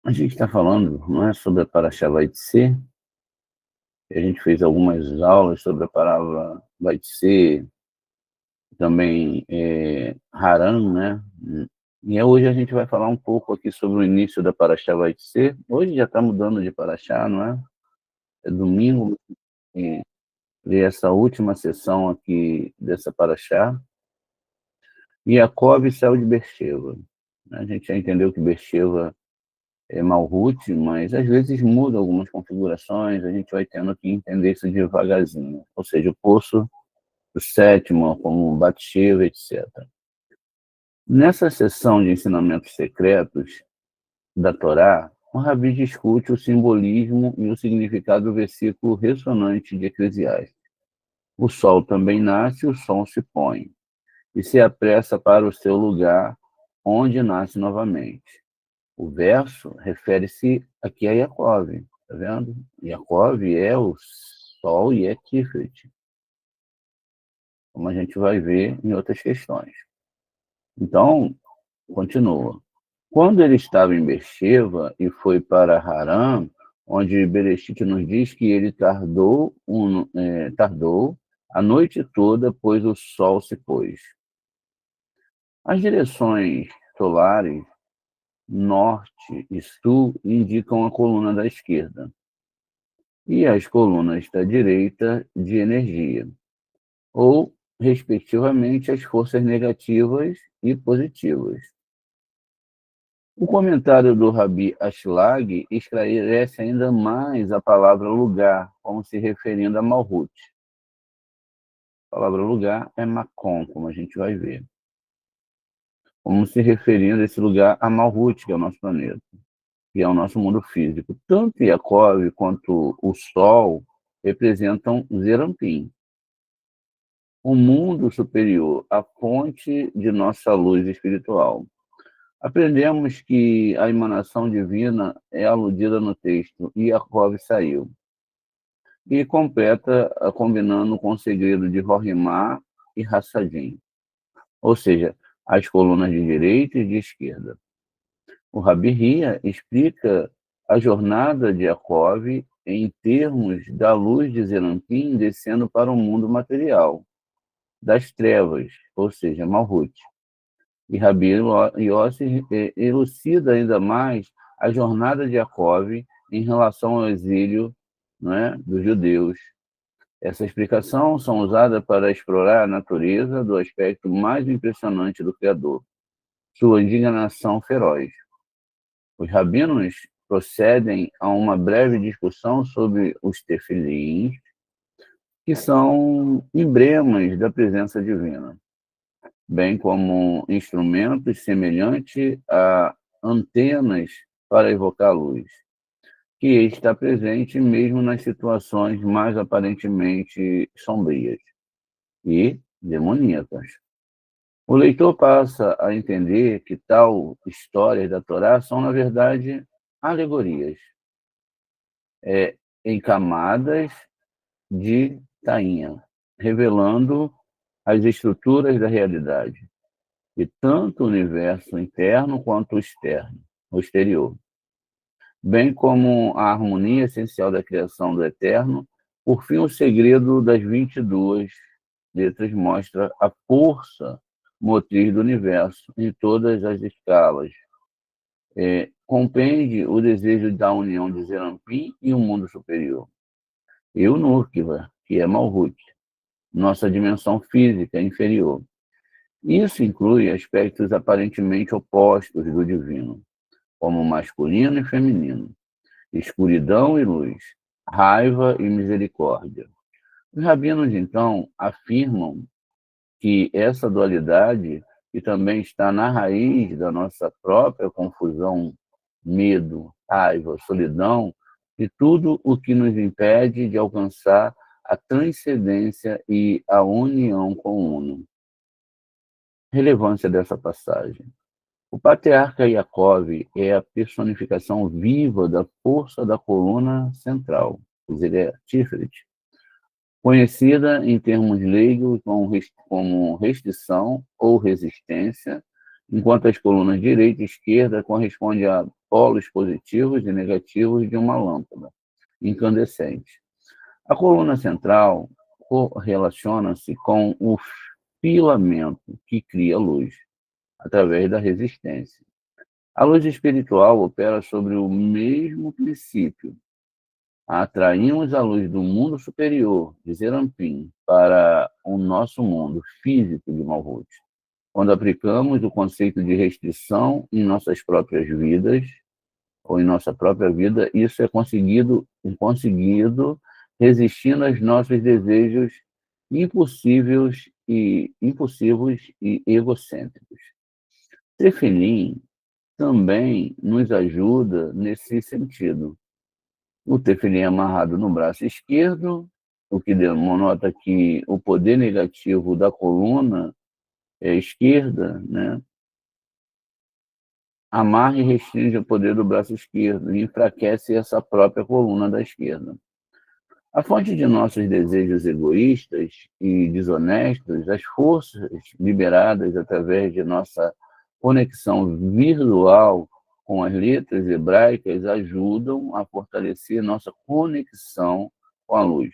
A gente está falando, não é, sobre a Parashá Vaitse. A gente fez algumas aulas sobre a palavra Vaitse, também Haran, né? E hoje a gente vai falar um pouco aqui sobre o início da Parashá Vaitse. Hoje já está mudando de Parashá, não é? É domingo, e essa última sessão aqui dessa Parashá. Yaakov saiu de Beersheba. A gente já entendeu que Beersheba é Malhut, mas às vezes muda algumas configurações, a gente vai tendo que entender isso devagarzinho. Ou seja, o poço do sétimo, como Batsheva, etc. Nessa sessão de ensinamentos secretos da Torá, o Rabi discute o simbolismo e o significado do versículo ressonante de Eclesiastes. O sol também nasce, o sol se põe, e se apressa para o seu lugar, onde nasce novamente. O verso refere-se aqui a Yaakov, tá vendo? Yaakov é o sol e é Tiferet, como a gente vai ver em outras questões. Então, continua. Quando ele estava em Beersheba e foi para Harã, onde Bereshit nos diz que ele tardou a noite toda, pois o sol se pôs. As direções solares norte e sul indicam a coluna da esquerda e as colunas da direita de energia, ou, respectivamente, as forças negativas e positivas. O comentário do Rabi Ashlag esclarece ainda mais a palavra lugar, como se referindo a Malhut. A palavra lugar é Makom, como a gente vai ver. Como se referindo a esse lugar a Malhut, que é o nosso planeta, que é o nosso mundo físico. Tanto Yaakov quanto o Sol representam Zerampim, o mundo superior, a fonte de nossa luz espiritual. Aprendemos que a emanação divina é aludida no texto Yaakov saiu, e completa combinando com o segredo de Rohimá e Hassadim, ou seja, as colunas de direita e de esquerda. O Rabi Hia explica a jornada de Yaakov em termos da luz de Zerampim descendo para o mundo material, das trevas, ou seja, Malhut. E Rabi Yossi elucida ainda mais a jornada de Yaakov em relação ao exílio, não é, dos judeus. Essa explicação são usadas para explorar a natureza do aspecto mais impressionante do Criador, sua indignação feroz. Os rabinos procedem a uma breve discussão sobre os tefilins, que são emblemas da presença divina, bem como instrumentos semelhantes a antenas para evocar a luz, que está presente mesmo nas situações mais aparentemente sombrias e demoníacas. O leitor passa a entender que tal histórias da Torá são, na verdade, alegorias, em camadas de tainha, revelando as estruturas da realidade, de tanto o universo interno quanto o externo, o exterior, bem como a harmonia essencial da criação do eterno. Por fim, o segredo das 22 letras mostra a força motriz do universo em todas as escalas. Compreende o desejo da união de Zerampim e o mundo superior. E o Nukva, que é Malhut, nossa dimensão física inferior. Isso inclui aspectos aparentemente opostos do divino, como masculino e feminino, escuridão e luz, raiva e misericórdia. Os rabinos, então, afirmam que essa dualidade, que também está na raiz da nossa própria confusão, medo, raiva, solidão, e tudo o que nos impede de alcançar a transcendência e a união com o Uno. Relevância dessa passagem. O patriarca Yaakov é a personificação viva da força da coluna central, pois ele é Tiferet, conhecida em termos leigos como restrição ou resistência, enquanto as colunas direita e esquerda correspondem a polos positivos e negativos de uma lâmpada incandescente. A coluna central relaciona-se com o filamento que cria luz, através da resistência. A luz espiritual opera sobre o mesmo princípio. Atraímos a luz do mundo superior, de Zerampim, para o nosso mundo físico de Malhut. Quando aplicamos o conceito de restrição em nossas próprias vidas, ou em nossa própria vida, isso é conseguido resistindo aos nossos desejos impulsivos e egocêntricos. Tefilim também nos ajuda nesse sentido. O tefilim é amarrado no braço esquerdo, o que denota que o poder negativo da coluna esquerda, né, amarra e restringe o poder do braço esquerdo e enfraquece essa própria coluna da esquerda. A fonte de nossos desejos egoístas e desonestos, as forças liberadas através de nossa conexão virtual com as letras hebraicas ajudam a fortalecer nossa conexão com a luz,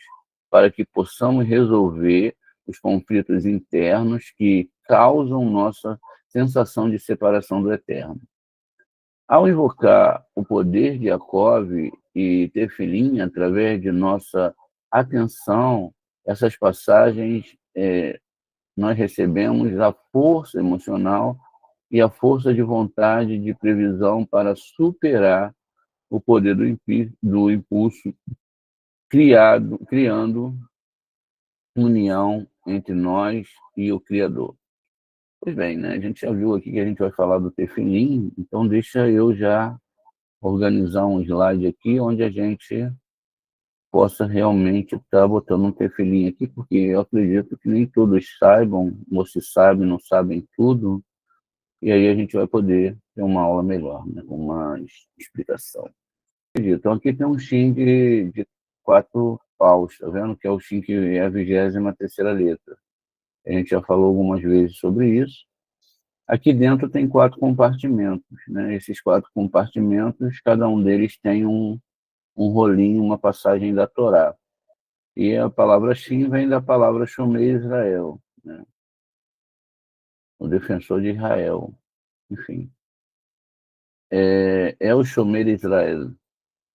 para que possamos resolver os conflitos internos que causam nossa sensação de separação do eterno. Ao invocar o poder de Yaakov e Tefilim através de nossa atenção, essas passagens, nós recebemos a força emocional e a força de vontade de previsão para superar o poder do impulso, criando união entre nós e o Criador. Pois bem, né? A gente já viu aqui que a gente vai falar do Tefilim, então deixa eu já organizar um slide aqui onde a gente possa realmente estar botando um tefilim aqui, porque eu acredito que nem todos saibam, ou se sabem, não sabem tudo, e aí a gente vai poder ter uma aula melhor, né, com uma explicação. Então aqui tem um Shin de 4 paus, tá vendo? Que é o Shin que é a 23ª letra. A gente já falou algumas vezes sobre isso. Aqui dentro tem 4 compartimentos, né? Esses 4 compartimentos, cada um deles tem um rolinho, uma passagem da Torá. E a palavra Shin vem da palavra Shomei Israel, né? O defensor de Israel, enfim. É o Shomer Israel,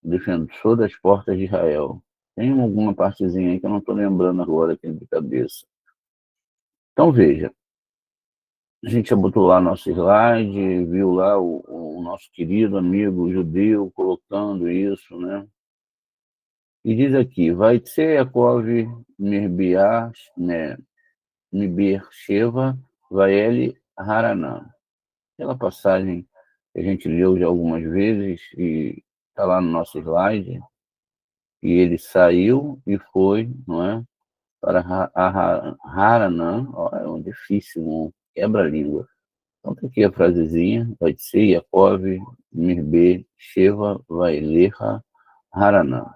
defensor das portas de Israel. Tem alguma partezinha aí que eu não estou lembrando agora aqui de cabeça. Então veja, a gente já botou lá nosso slide, viu lá o nosso querido amigo judeu colocando isso, né? E diz aqui, vai ser Yaakov Mirbiah, né? Miber-Sheva, Vaele Haranã. Aquela passagem que a gente leu já algumas vezes e está lá no nosso slide, e ele saiu e foi, não é, para Haranã, é um difícil, um quebra-língua. Então tá aqui a frasezinha, vai ser Yaakov, Mirbe, Sheva, Vaileha, Haranã.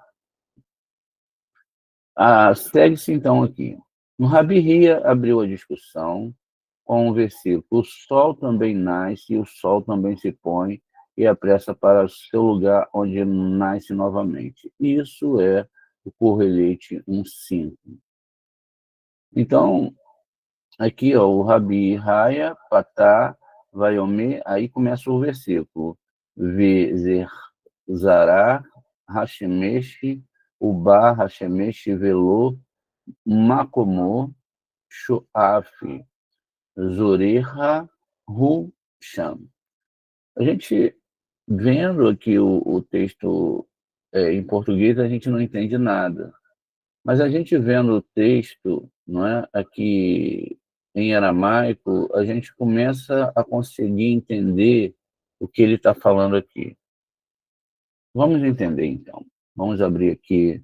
Segue-se então aqui. No Rabi Hia abriu a discussão com o versículo: o sol também nasce e o sol também se põe e apressa para o seu lugar onde nasce novamente. Isso é o Correlete 1:5. Então, aqui, ó, o Rabi Raya, Patá, Vaiomé, aí começa o versículo. Vezer Zará, Hashemesh, Ubá, Hashemesh, Velô, Macomô, Shoaf. Zoreha Sham. A gente, vendo aqui o texto em português, a gente não entende nada. Mas a gente vendo o texto, não é, aqui em aramaico, a gente começa a conseguir entender o que ele está falando aqui. Vamos entender, então. Vamos abrir aqui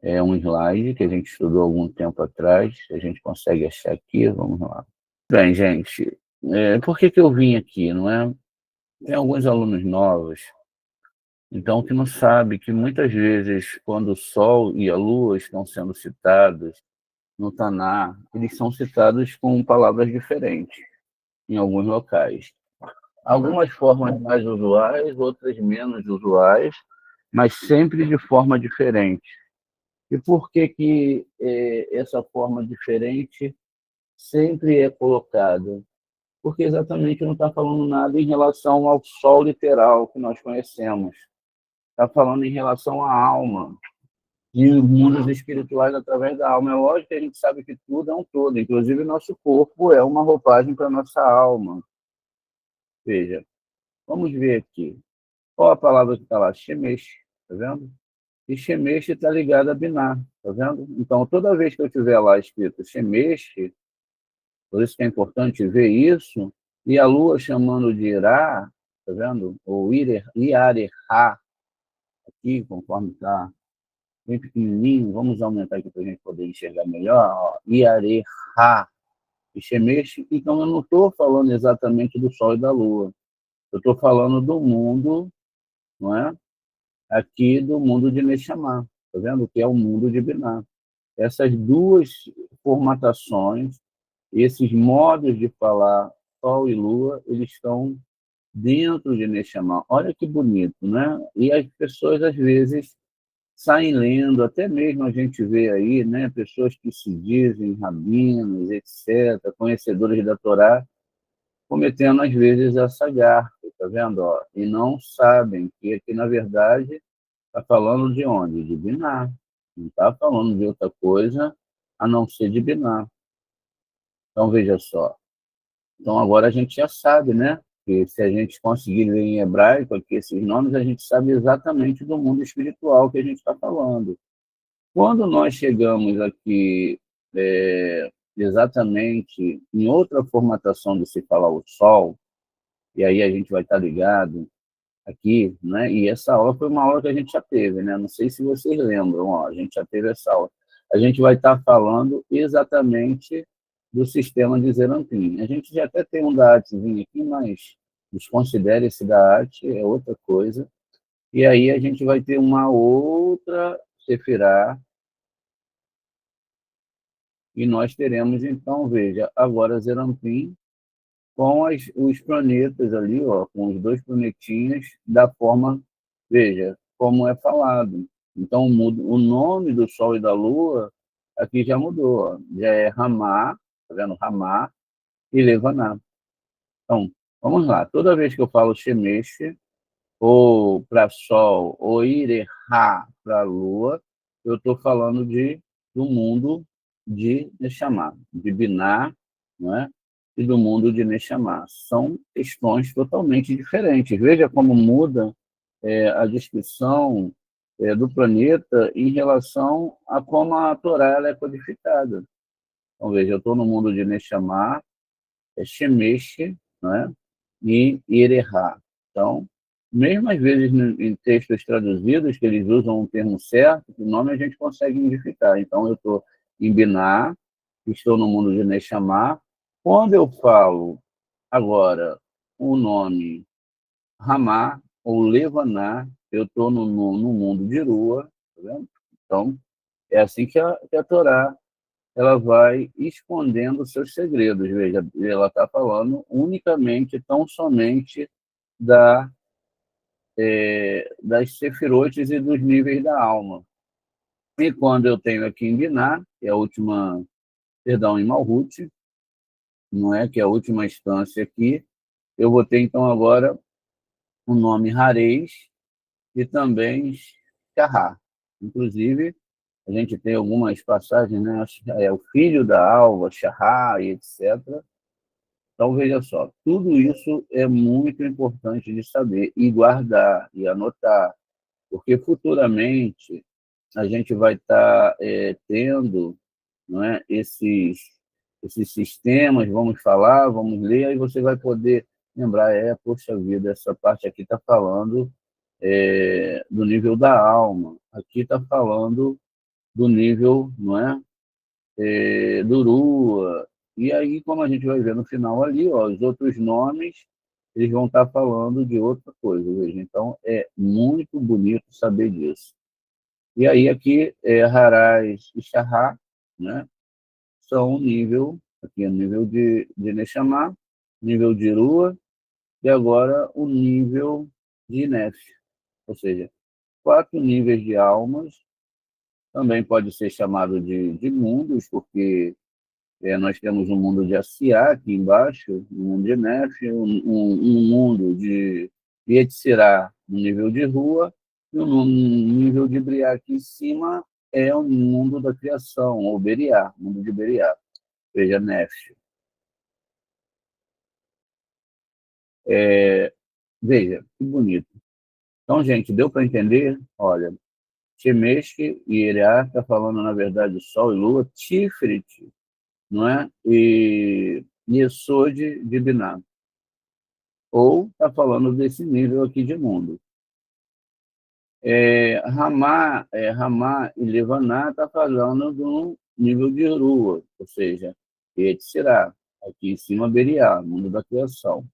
um slide que a gente estudou algum tempo atrás. A gente consegue achar aqui, vamos lá. Bem, gente, por que eu vim aqui, não é? Tem alguns alunos novos, então, que não sabe que muitas vezes, quando o Sol e a Lua estão sendo citados no Taná, eles são citados com palavras diferentes em alguns locais. Algumas formas mais usuais, outras menos usuais, mas sempre de forma diferente. E por que essa forma diferente sempre é colocada? Porque exatamente não está falando nada em relação ao Sol literal que nós conhecemos. Está falando em relação à alma, e os mundos espirituais através da alma. É lógico que a gente sabe que tudo é um todo, inclusive nosso corpo é uma roupagem para nossa alma. Veja, vamos ver aqui. Qual a palavra que está lá? Shemesh, tá vendo? E Shemesh está ligado a Binah, tá vendo? Então, toda vez que eu tiver lá escrito Shemesh, por isso que é importante ver isso, e a lua chamando de Irá, tá vendo? Ou Iarehá, aqui, conforme está bem pequenininho, vamos aumentar aqui para a gente poder enxergar melhor, Iarehá, e Shemesh, então eu não estou falando exatamente do Sol e da Lua, eu estou falando do mundo, não é? Aqui do mundo de Neshama, tá vendo? Que é o mundo de Binah. Essas duas formatações, esses modos de falar Sol e Lua, eles estão dentro de Neshama. Olha que bonito, né? E as pessoas, às vezes, saem lendo, até mesmo a gente vê aí, né, pessoas que se dizem rabinos, etc., conhecedores da Torá, cometendo, às vezes, essa gafe, tá vendo? Ó? E não sabem que aqui, na verdade, está falando de onde? De Binah. Não está falando de outra coisa a não ser de Binah. Então, veja só. Então, agora a gente já sabe, né? Que se a gente conseguir ler em hebraico aqui esses nomes, a gente sabe exatamente do mundo espiritual que a gente está falando. Quando nós chegamos aqui exatamente em outra formatação de se falar o Sol, e aí a gente vai estar ligado aqui, né? E essa aula foi uma aula que a gente já teve, né? Não sei se vocês lembram, ó, a gente já teve essa aula. A gente vai estar falando exatamente do sistema de Zeranpin. A gente já até tem um da artezinho aqui, mas desconsidere esse da arte, é outra coisa. E aí a gente vai ter uma outra Sefirá, e nós teremos, então, veja, agora Zeranpin com os planetas ali, ó, com os dois planetinhas, da forma, veja, como é falado. Então, o nome do Sol e da Lua aqui já mudou, ó. Já é Ramá, tá vendo? Ramá e Levaná. Então, vamos lá. Toda vez que eu falo Shemesh, ou para Sol, ou Irehá para Lua, eu estou falando do mundo de Neshama, de Binah, não é? E do mundo de Neshama. São questões totalmente diferentes. Veja como muda a descrição do planeta em relação a como a Torá ela é codificada. Então, veja, eu estou no mundo de Neshama, Shemesh, né? E Irehá. Então, mesmo às vezes em textos traduzidos, que eles usam um termo certo, o nome a gente consegue identificar. Então, eu estou em Biná, estou no mundo de Neshama. Quando eu falo agora o nome Ramá ou Levaná, eu estou no mundo de Rua, tá vendo? Então, é assim que a Torá ela vai escondendo seus segredos. Veja, ela está falando unicamente, tão somente das sefirotes e dos níveis da alma. E quando eu tenho aqui em Binah, que é a última, perdão, em Malhut, não é, que é a última instância aqui, eu vou ter então agora o nome Hareis e também Shahar. Inclusive, a gente tem algumas passagens, né? É o filho da alva, Shahar e etc. Então, veja só, tudo isso é muito importante de saber e guardar e anotar, porque futuramente a gente vai estar tendo, não é, esses sistemas, vamos falar, vamos ler, aí você vai poder lembrar, poxa vida, essa parte aqui está falando do nível da alma, aqui está falando do nível, não é, do Rua. E aí, como a gente vai ver no final ali, ó, os outros nomes, eles vão estar falando de outra coisa, veja. Então, é muito bonito saber disso. E aí, aqui, Haraz e Shahar, né, são o nível, aqui é o nível de Neshama, nível de Rua, e agora o nível de Nefesh, ou seja, 4 níveis de almas, também pode ser chamado de mundos, porque nós temos um mundo de Asiá aqui embaixo, um mundo de Nefesh, um mundo de Yetzirah no nível de Rua, e um nível de Briá aqui em cima é o mundo da criação, ou Beriá, mundo de Beriá, veja, Nefesh. Veja, que bonito. Então, gente, deu para entender? Olha, Shemesh e Iriá está falando, na verdade, Sol e Lua, Tiferet, não é? E Yesod de Binah. Ou está falando desse nível aqui de mundo. Ramá e Levaná está falando do nível de Rua, ou seja, Yetzirah, aqui em cima Beriá, mundo da criação.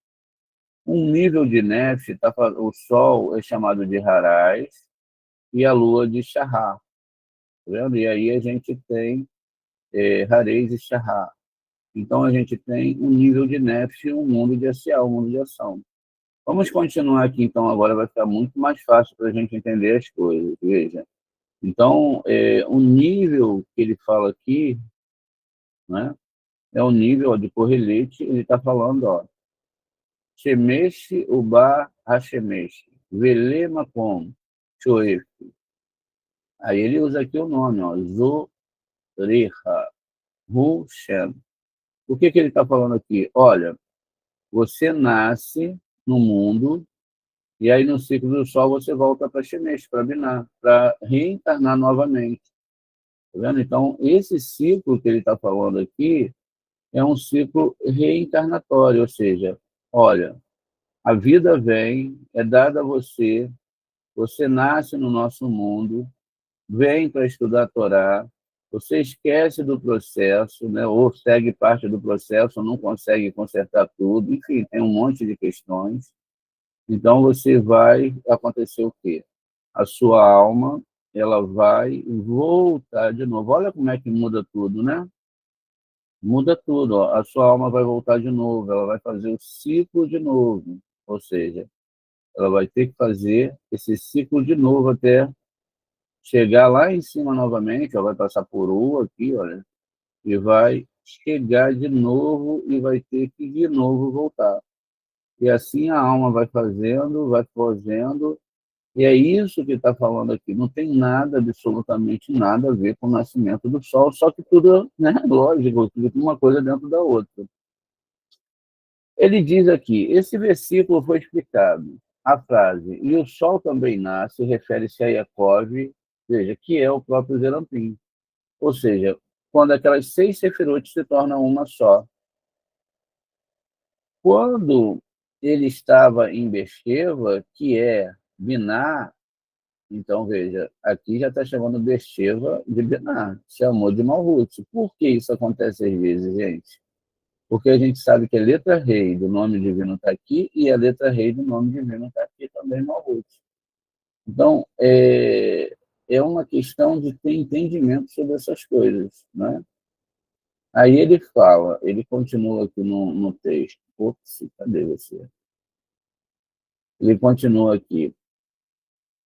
Um nível de Nef, o Sol é chamado de Haraz e a Lua de Shahar. Tá vendo? E aí a gente tem Haraz e Shahar. Então a gente tem um nível de Nef e um mundo de Asiá, um mundo de ação. Vamos continuar aqui, então, agora vai ficar muito mais fácil para a gente entender as coisas, veja. Então, o nível que ele fala aqui, né, é o nível de Correlete, ele está falando, ó, Shemesh Uba Hashemesh, Vele Makom, Shoef. Aí ele usa aqui o nome, ó, Zoriha, Hu Shem. O que ele está falando aqui? Olha, você nasce no mundo, e aí no ciclo do Sol você volta para Shemesh, para Binah, para reencarnar novamente. Tá vendo? Então, esse ciclo que ele está falando aqui é um ciclo reencarnatório, ou seja, olha, a vida vem, é dada a você, você nasce no nosso mundo, vem para estudar a Torá, você esquece do processo, né, ou segue parte do processo, não consegue consertar tudo, enfim, tem um monte de questões. Então, você vai acontecer o quê? A sua alma, ela vai voltar de novo. Olha como é que muda tudo, né? Muda tudo. Ó. A sua alma vai voltar de novo, ela vai fazer o ciclo de novo. Ou seja, ela vai ter que fazer esse ciclo de novo até chegar lá em cima novamente, ela vai passar por U aqui, olha, e vai chegar de novo e vai ter que de novo voltar. E assim a alma vai fazendo, e é isso que está falando aqui. Não tem nada, absolutamente nada a ver com o nascimento do Sol, só que tudo, né, lógico, tudo uma coisa dentro da outra. Ele diz aqui, esse versículo foi explicado. A frase, e o Sol também nasce, refere-se a Yaakov, veja, que é o próprio Zerampim. Ou seja, quando aquelas 6 sefirot se tornam uma só. Quando ele estava em Besheva, que é Biná, então veja, aqui já está chamando Besheva de Biná, chamou de Malhut. Por que isso acontece às vezes, gente? Porque a gente sabe que a letra rei do nome divino está aqui e a letra rei do nome divino está aqui também, Malhut. Então, é uma questão de ter entendimento sobre essas coisas, né? Aí ele fala, ele continua aqui no texto. Ops, cadê você? Ele continua aqui.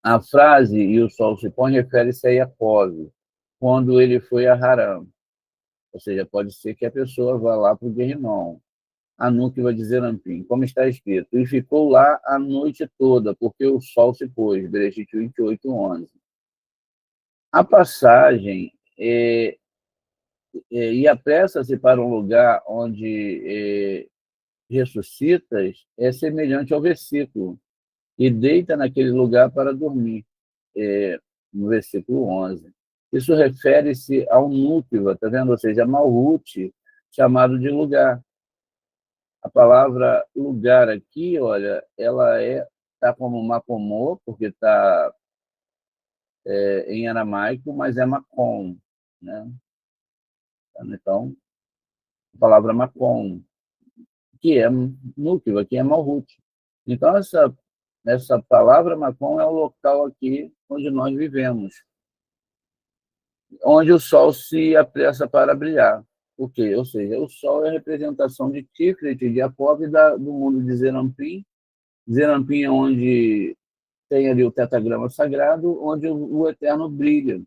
A frase "e o sol se põe" refere-se a Yaakov, quando ele foi a Haram. Ou seja, pode ser que a pessoa vá lá para o Guerrinom. Anuque vai dizer Ampim, como está escrito, e ficou lá a noite toda, porque o sol se pôs, Bereshit 28:11. A passagem e apressa-se para um lugar onde ressuscitas é semelhante ao versículo, e deita naquele lugar para dormir, no versículo 11. Isso refere-se ao núcleo, está vendo? Ou seja, Malhut, chamado de lugar. A palavra lugar aqui, olha, ela está como Macomô, porque está em aramaico, mas é Macom, né? Então, a palavra Macom, que é núcleo, aqui é Malhut. Então, essa palavra Macom é o local aqui onde nós vivemos, onde o sol se apressa para brilhar. O quê? Ou seja, o sol é a representação de Tiferet, de Jacob e do mundo de Zerampim. Zerampim é onde tem ali o tetagrama sagrado, onde o Eterno brilha.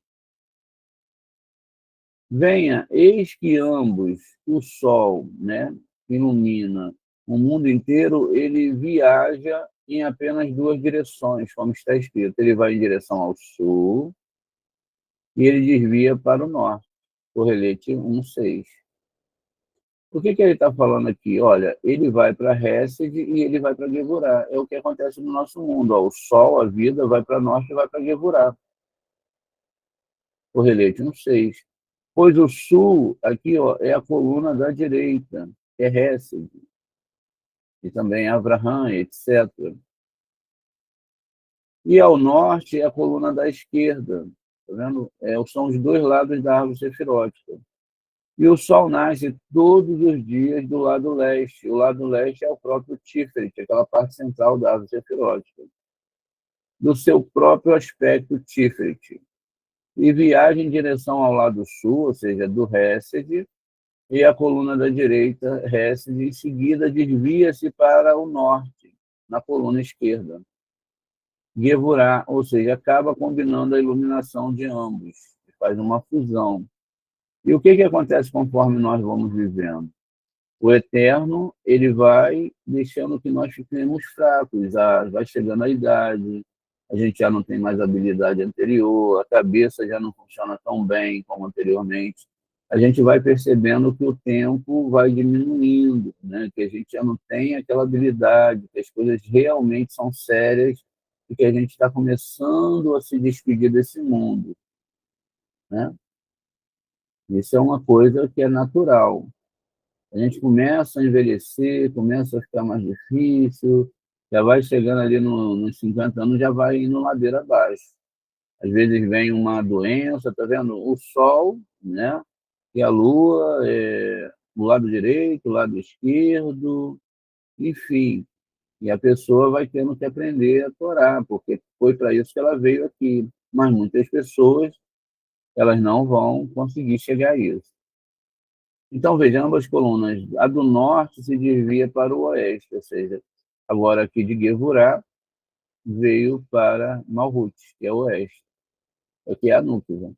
Venha, eis que ambos, o sol, né, ilumina o mundo inteiro, ele viaja em apenas duas direções, como está escrito. Ele vai em direção ao sul e ele desvia para o norte. Correlete 1,6. O que ele está falando aqui? Olha, ele vai para Hesed e ele vai para Gevurá. É o que acontece no nosso mundo. Ó, o sol, a vida, vai para norte e vai para Gevurá. Correlete 1,6. Pois o sul, aqui, ó, é a coluna da direita, é Hesed, e também Abraham, etc. E ao norte é a coluna da esquerda, tá vendo? São os dois lados da árvore sefirótica. E o sol nasce todos os dias do lado leste. O lado leste é o próprio Tiferet, aquela parte central da árvore sefirótica, do seu próprio aspecto Tiferet. E viaja em direção ao lado sul, ou seja, do Hesed, e a coluna da direita, Hesed, em seguida desvia-se para o norte, na coluna esquerda. Gevurá, ou seja, acaba combinando a iluminação de ambos, faz uma fusão. E o que acontece conforme nós vamos vivendo? O Eterno, ele vai deixando que nós fiquemos fracos, vai chegando a idade, a gente já não tem mais habilidade anterior, a cabeça já não funciona tão bem como anteriormente. A gente vai percebendo que o tempo vai diminuindo, né? Que a gente já não tem aquela habilidade, que as coisas realmente são sérias e que a gente está começando a se despedir desse mundo, né? Isso é uma coisa que é natural. A gente começa a envelhecer, começa a ficar mais difícil, já vai chegando ali nos 50 anos, já vai indo ladeira abaixo. Às vezes vem uma doença, tá vendo? O sol, né? E a lua, o lado direito, o lado esquerdo, enfim. E a pessoa vai tendo que aprender a torar, porque foi para isso que ela veio aqui. Mas muitas pessoas, elas não vão conseguir chegar a isso. Então, vejamos as colunas. A do norte se desvia para o oeste, ou seja, agora aqui de Gevurá veio para Malhut, que é o oeste, aqui é a Núquia.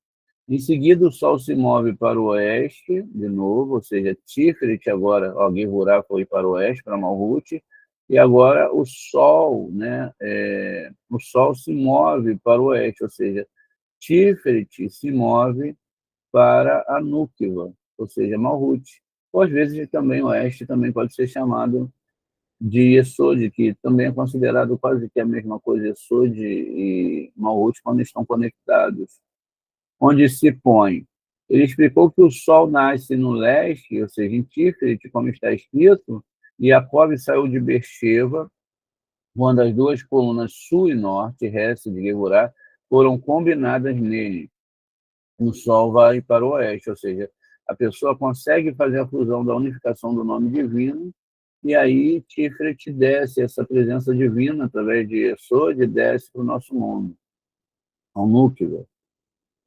Em seguida, o sol se move para o oeste, de novo, ou seja, Tiferet agora, Gevurá foi para o oeste, para Malhut, e agora o sol, né, o sol se move para o oeste, ou seja, Tiferet se move para a Núquia, ou seja, Malhut. Ou às vezes também o oeste também pode ser chamado de Yesod, que também é considerado quase que a mesma coisa, Yesod e Malhut, quando estão conectados. Onde se põe? Ele explicou que o sol nasce no leste, ou seja, em Tiferet, como está escrito, e Jacob saiu de Beersheba, quando as duas colunas sul e norte, Hesed e Gevurá, foram combinadas nele. O sol vai para o oeste, ou seja, a pessoa consegue fazer a fusão da unificação do nome divino, e aí Tiferet desce, essa presença divina, através de Yesod, desce para o nosso mundo, ao núcleo.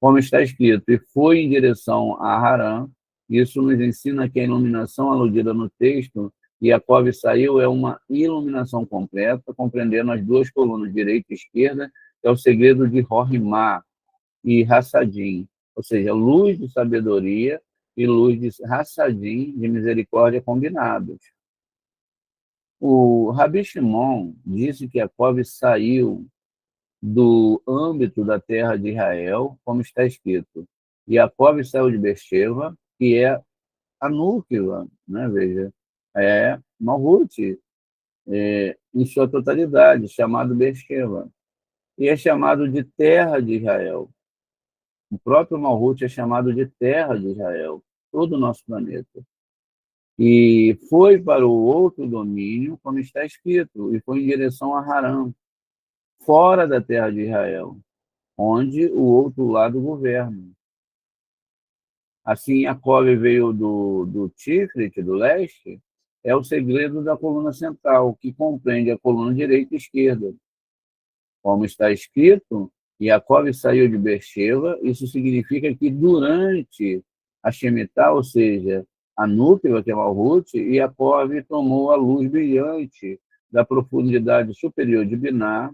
Como está escrito, e foi em direção a Harã. Isso nos ensina que a iluminação aludida no texto, Jacob saiu, é uma iluminação completa, compreendendo as duas colunas, direita e esquerda, que é o segredo de Rorimá e Hassadim, ou seja, luz de sabedoria e luz de Hassadim, de misericórdia, combinados. O Rabi Shimon disse que Jacob saiu do âmbito da terra de Israel, como está escrito. Jacob saiu de Beersheba, que é a Núquia, né? Veja, é Malhut, em sua totalidade, chamado Beersheba, e é chamado de terra de Israel. O próprio Malhut é chamado de terra de Israel, todo o nosso planeta. E foi para o outro domínio, como está escrito, e foi em direção a Harã, fora da terra de Israel, onde o outro lado governa. Assim, Jacob veio do Tifrit, do leste, é o segredo da coluna central, que compreende a coluna direita e esquerda. Como está escrito, Jacob saiu de Beersheba, isso significa que durante a Shemitah, ou seja, a núclea, que é Malhut, Jacob tomou a luz brilhante da profundidade superior de Biná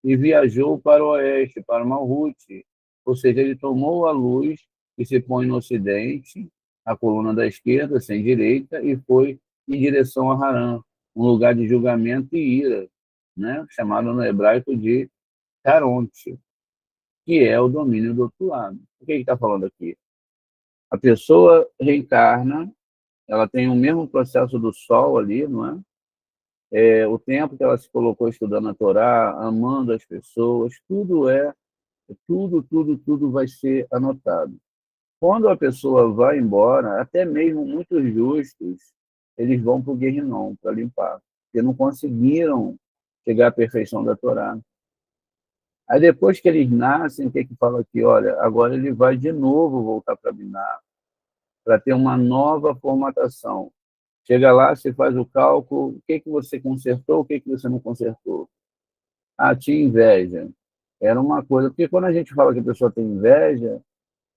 e viajou para o oeste, para Malhut, ou seja, ele tomou a luz que se põe no ocidente, a coluna da esquerda, sem direita, e foi em direção a Harã, um lugar de julgamento e ira, né? Chamado no hebraico de Caronte, que é o domínio do outro lado. O que ele está falando aqui? A pessoa reencarna, ela tem o mesmo processo do Sol ali, não é? O tempo que ela se colocou estudando a Torá, amando as pessoas, tudo vai ser anotado. Quando a pessoa vai embora, até mesmo muitos justos, eles vão para o Guerrinom para limpar, porque não conseguiram chegar à perfeição da Torá. Aí depois que eles nascem, o que que fala aqui? Olha, agora ele vai de novo voltar para Binar, para ter uma nova formatação. Chega lá, você faz o cálculo, o que que você consertou, o que que você não consertou. Ah, tinha inveja. Era uma coisa, porque quando a gente fala que a pessoa tem inveja,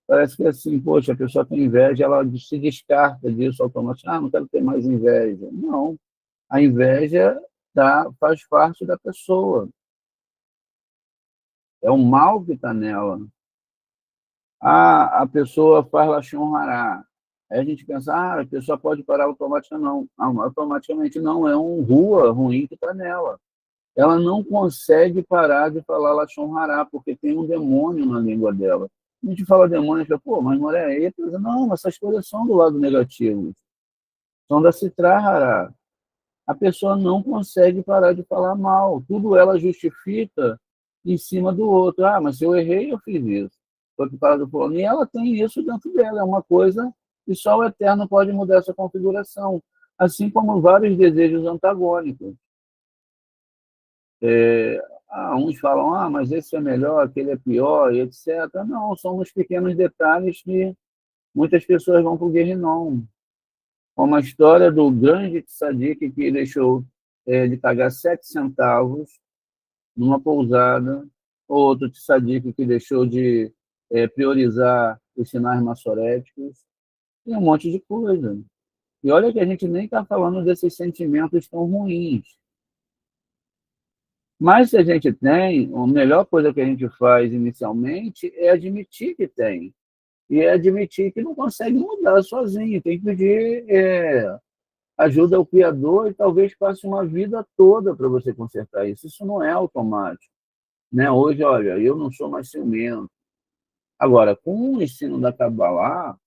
parece que assim, poxa, a pessoa tem inveja, ela se descarta disso automaticamente. Ah, não quero ter mais inveja. Não, a inveja faz parte da pessoa. É o mal que está nela. Ah, a pessoa faz Lashon Hará. Aí a gente pensa, a pessoa pode parar automaticamente. Não, automaticamente não, é um rua ruim que está nela. Ela não consegue parar de falar Lashon Hará, porque tem um demônio na língua dela. A gente fala demônio, a gente fala, pô, mas não é aí? Não, essas coisas são do lado negativo. São da Sitra Hará. A pessoa não consegue parar de falar mal. Tudo ela justifica em cima do outro. Ah, mas se eu errei, eu fiz isso. Foi que para do fulano. E ela tem isso dentro dela. É uma coisa que só o Eterno pode mudar essa configuração. Assim como vários desejos antagônicos. Uns falam, mas esse é melhor, aquele é pior, e etc. Não, são uns pequenos detalhes que muitas pessoas vão para o Guerrinom. Como a história do grande tzadik que deixou de pagar 7 centavos numa pousada, outro tzadik que deixou de priorizar os sinais maçoréticos, tem um monte de coisa. E olha que a gente nem está falando desses sentimentos tão ruins. Mas se a gente tem, a melhor coisa que a gente faz inicialmente é admitir que tem. E é admitir que não consegue mudar sozinho. Tem que pedir ajuda ao Criador e talvez passe uma vida toda para você consertar isso. Isso não é automático. Né? Hoje, olha, eu não sou mais ciumento. Agora, com o ensino da Kabbalah,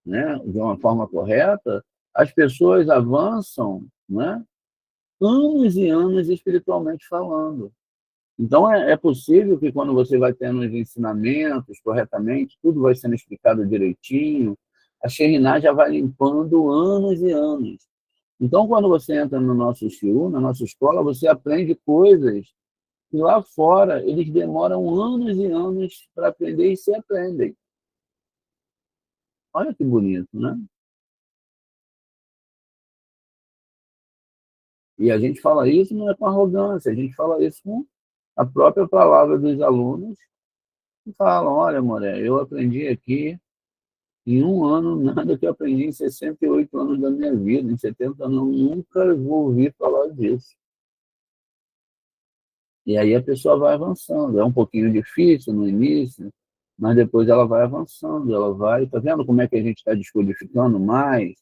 né, de uma forma correta, as pessoas avançam, né, anos e anos espiritualmente falando. Então, é possível que quando você vai tendo os ensinamentos corretamente, tudo vai sendo explicado direitinho, a Shekhinah já vai limpando anos e anos. Então, quando você entra no nosso shiur, na nossa escola, você aprende coisas que lá fora eles demoram anos e anos para aprender e se aprendem. Olha que bonito, né? E a gente fala isso não é com arrogância, a gente fala isso com a própria palavra dos alunos que falam, olha, Moré, eu aprendi aqui em um ano nada que eu aprendi em 68 anos da minha vida, em 70 anos, nunca vou ouvir falar disso. E aí a pessoa vai avançando. É um pouquinho difícil no início, mas depois ela vai avançando, ela vai... Tá vendo como é que a gente está descodificando mais?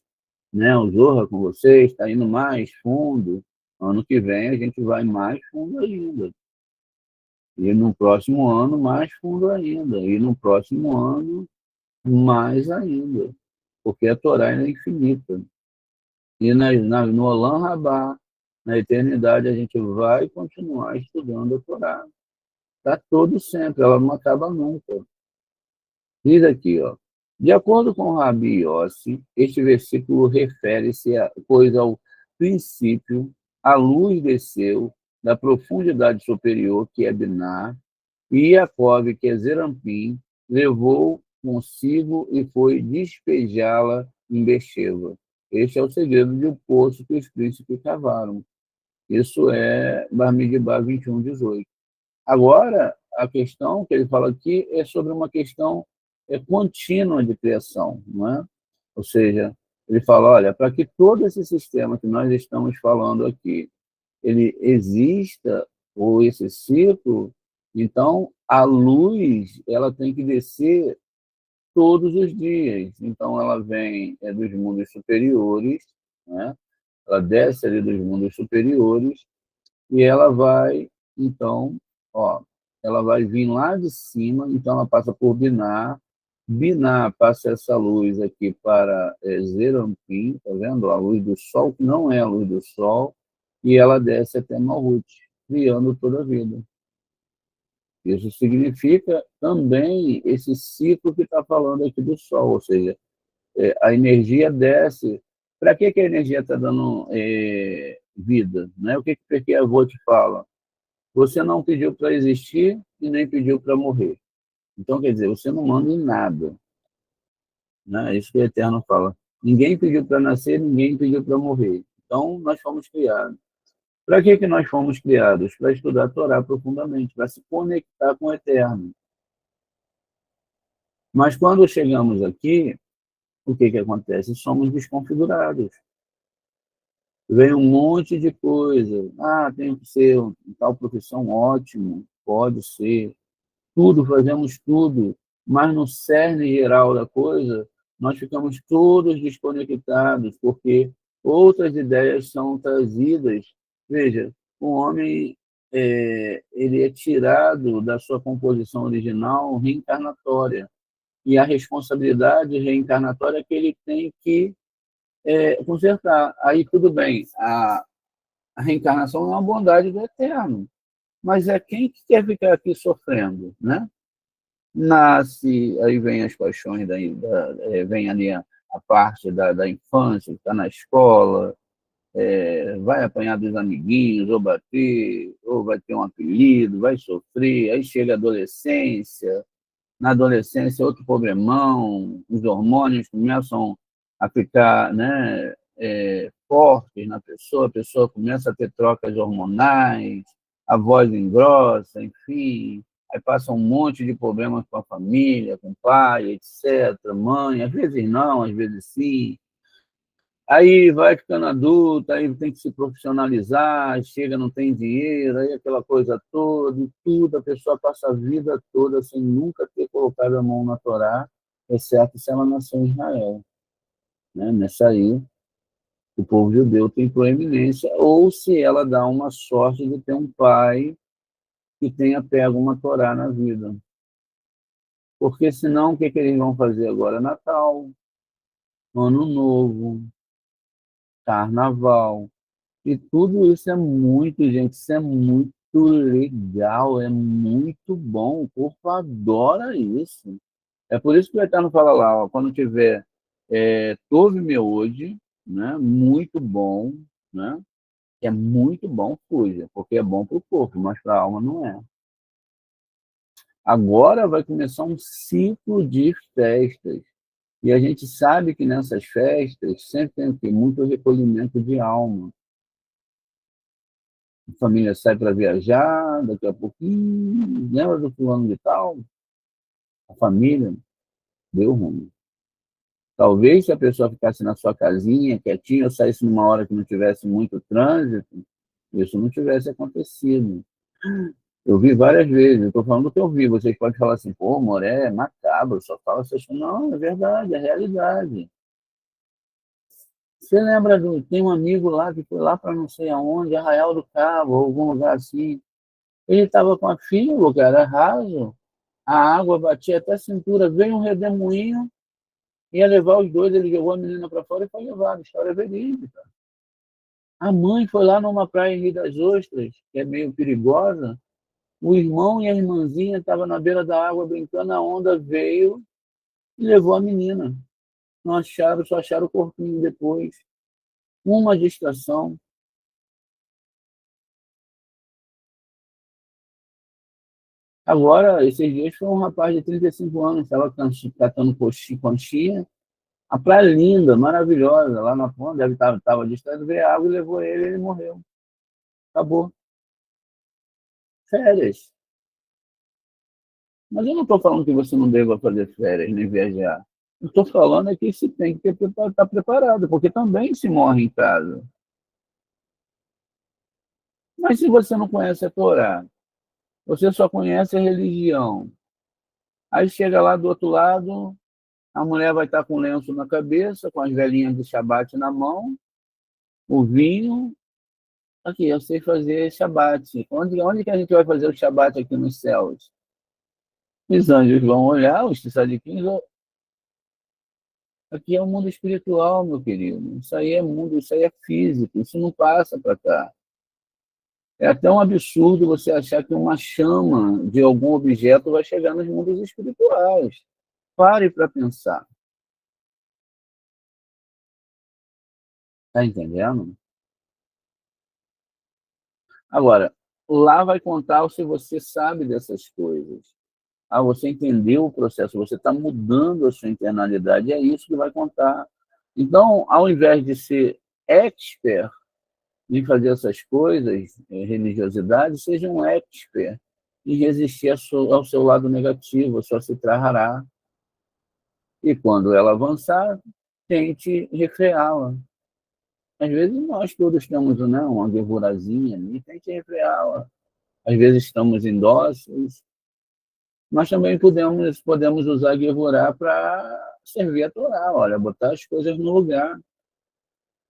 Né? O Zohar com vocês está indo mais fundo. Ano que vem a gente vai mais fundo ainda. E no próximo ano, mais fundo ainda. E no próximo ano, mais ainda. Porque a Torá é infinita. E no Olam Rabá, na eternidade, a gente vai continuar estudando a Torá. Está todo sempre, ela não acaba nunca. Diz aqui, ó. De acordo com o Rabi Yossi, este versículo refere-se, pois ao princípio, a luz desceu da profundidade superior, que é Biná, e Jacob, que é Zerampim, levou consigo e foi despejá-la em Bexeva. Este é o segredo de um poço que os príncipes cavaram. Isso é Bamidbar 21:18. Agora, a questão que ele fala aqui é sobre uma questão contínua de criação, não é? Ou seja, ele fala, olha, para que todo esse sistema que nós estamos falando aqui, ele exista, ou esse ciclo, então a luz ela tem que descer todos os dias. Então ela vem dos mundos superiores, né? Ela desce ali dos mundos superiores e ela vai, então, ó, ela vai vir lá de cima, então ela passa por Biná, Biná passa essa luz aqui para Zerampim, tá vendo? A luz do Sol, que não é a luz do Sol, e ela desce até Malhut, criando toda a vida. Isso significa também esse ciclo que está falando aqui do Sol, ou seja, a energia desce. Para que a energia está dando vida? Né? O que que Avô te fala? Você não pediu para existir e nem pediu para morrer. Então, quer dizer, você não manda em nada. Né? É isso que o Eterno fala. Ninguém pediu para nascer, ninguém pediu para morrer. Então, nós fomos criados. Para que nós fomos criados? Para estudar a Torá profundamente, para se conectar com o Eterno. Mas quando chegamos aqui, o que acontece? Somos desconfigurados. Vem um monte de coisa. Ah, tem que ser tal profissão, ótimo, pode ser. Tudo, fazemos tudo, mas no cerne geral da coisa, nós ficamos todos desconectados, porque outras ideias são trazidas. Veja, o homem ele é tirado da sua composição original reencarnatória, e a responsabilidade reencarnatória é que ele tem que consertar. Aí tudo bem, a reencarnação é uma bondade do Eterno, mas é quem que quer ficar aqui sofrendo, né? Nasce, aí vem as paixões, vem ali a parte da infância, está na escola, vai apanhar dos amiguinhos, ou bater, ou vai ter um apelido, vai sofrer, aí chega a adolescência, na adolescência outro problemão, os hormônios começam a ficar, né, fortes na pessoa, a pessoa começa a ter trocas hormonais, a voz engrossa, enfim, aí passa um monte de problemas com a família, com o pai, etc., mãe, às vezes não, às vezes sim. Aí vai ficando adulta, aí tem que se profissionalizar, chega, não tem dinheiro, aí aquela coisa toda, e tudo, a pessoa passa a vida toda sem nunca ter colocado a mão na Torá, exceto se ela nasceu em Israel. Né? Nessa aí, o povo judeu tem proeminência, ou se ela dá uma sorte de ter um pai que tenha pego uma Torá na vida. Porque senão, o que eles vão fazer agora? Natal, Ano Novo, Carnaval. E tudo isso é muito, gente, isso é muito legal, é muito bom. O corpo adora isso. É por isso que o Eterno fala lá, ó, quando tiver Tove-me hoje, né, muito bom, né, que é muito bom, fuja, porque é bom para o corpo, mas para a alma não é. Agora vai começar um ciclo de festas. E a gente sabe que nessas festas sempre tem muito recolhimento de alma. A família sai para viajar, daqui a pouquinho, lembra do fulano de tal? A família deu rumo. Talvez se a pessoa ficasse na sua casinha, quietinha, ou saísse numa hora que não tivesse muito trânsito, isso não tivesse acontecido. Eu vi várias vezes, eu estou falando do que eu vi. Vocês podem falar assim, pô, Moré, é macabro, só fala essas coisas. Não, é verdade, é realidade. Você lembra, tem um amigo lá que foi lá para não sei aonde, Arraial do Cabo, ou algum lugar assim. Ele estava com a filha, o lugar era raso, a água batia até a cintura, veio um redemoinho, ia levar os dois, ele jogou a menina para fora e foi levado, história verídica. A mãe foi lá numa praia em Rio das Ostras, que é meio perigosa. O irmão e a irmãzinha estavam na beira da água brincando, a onda veio e levou a menina. Não acharam, só acharam o corpinho depois. Uma distração. Agora, esses dias foi um rapaz de 35 anos, estava catando conchinha. A praia linda, maravilhosa, lá na ponta, deve estar tava distraído, veio a água e levou ele, ele morreu. Acabou. Férias. Mas eu não estou falando que você não deva fazer férias nem viajar. Eu estou falando é que você tem que estar preparado, porque também se morre em casa. Mas se você não conhece a Torá, você só conhece a religião, aí chega lá do outro lado, a mulher vai estar com o lenço na cabeça, com as velhinhas de Shabat na mão, o vinho. Aqui, eu sei fazer Shabat. Onde que a gente vai fazer o Shabat aqui nos céus? Os anjos vão olhar, os tzadikim vão. Aqui é o mundo espiritual, meu querido. Isso aí é mundo, isso aí é físico, isso não passa para cá. É até um absurdo você achar que uma chama de algum objeto vai chegar nos mundos espirituais. Pare para pensar. Está entendendo? Agora, lá vai contar se você sabe dessas coisas. Ah, você entendeu o processo, você está mudando a sua internalidade, é isso que vai contar. Então, ao invés de ser expert em fazer essas coisas, religiosidade, seja um expert em resistir ao seu lado negativo, a sua citrarará. E quando ela avançar, tente refreá-la. Às vezes nós todos temos, né, uma gevurazinha ali, tente refreá-la. Às vezes estamos indócios, mas também podemos usar a gevurá para servir a Torá, olha, botar as coisas no lugar.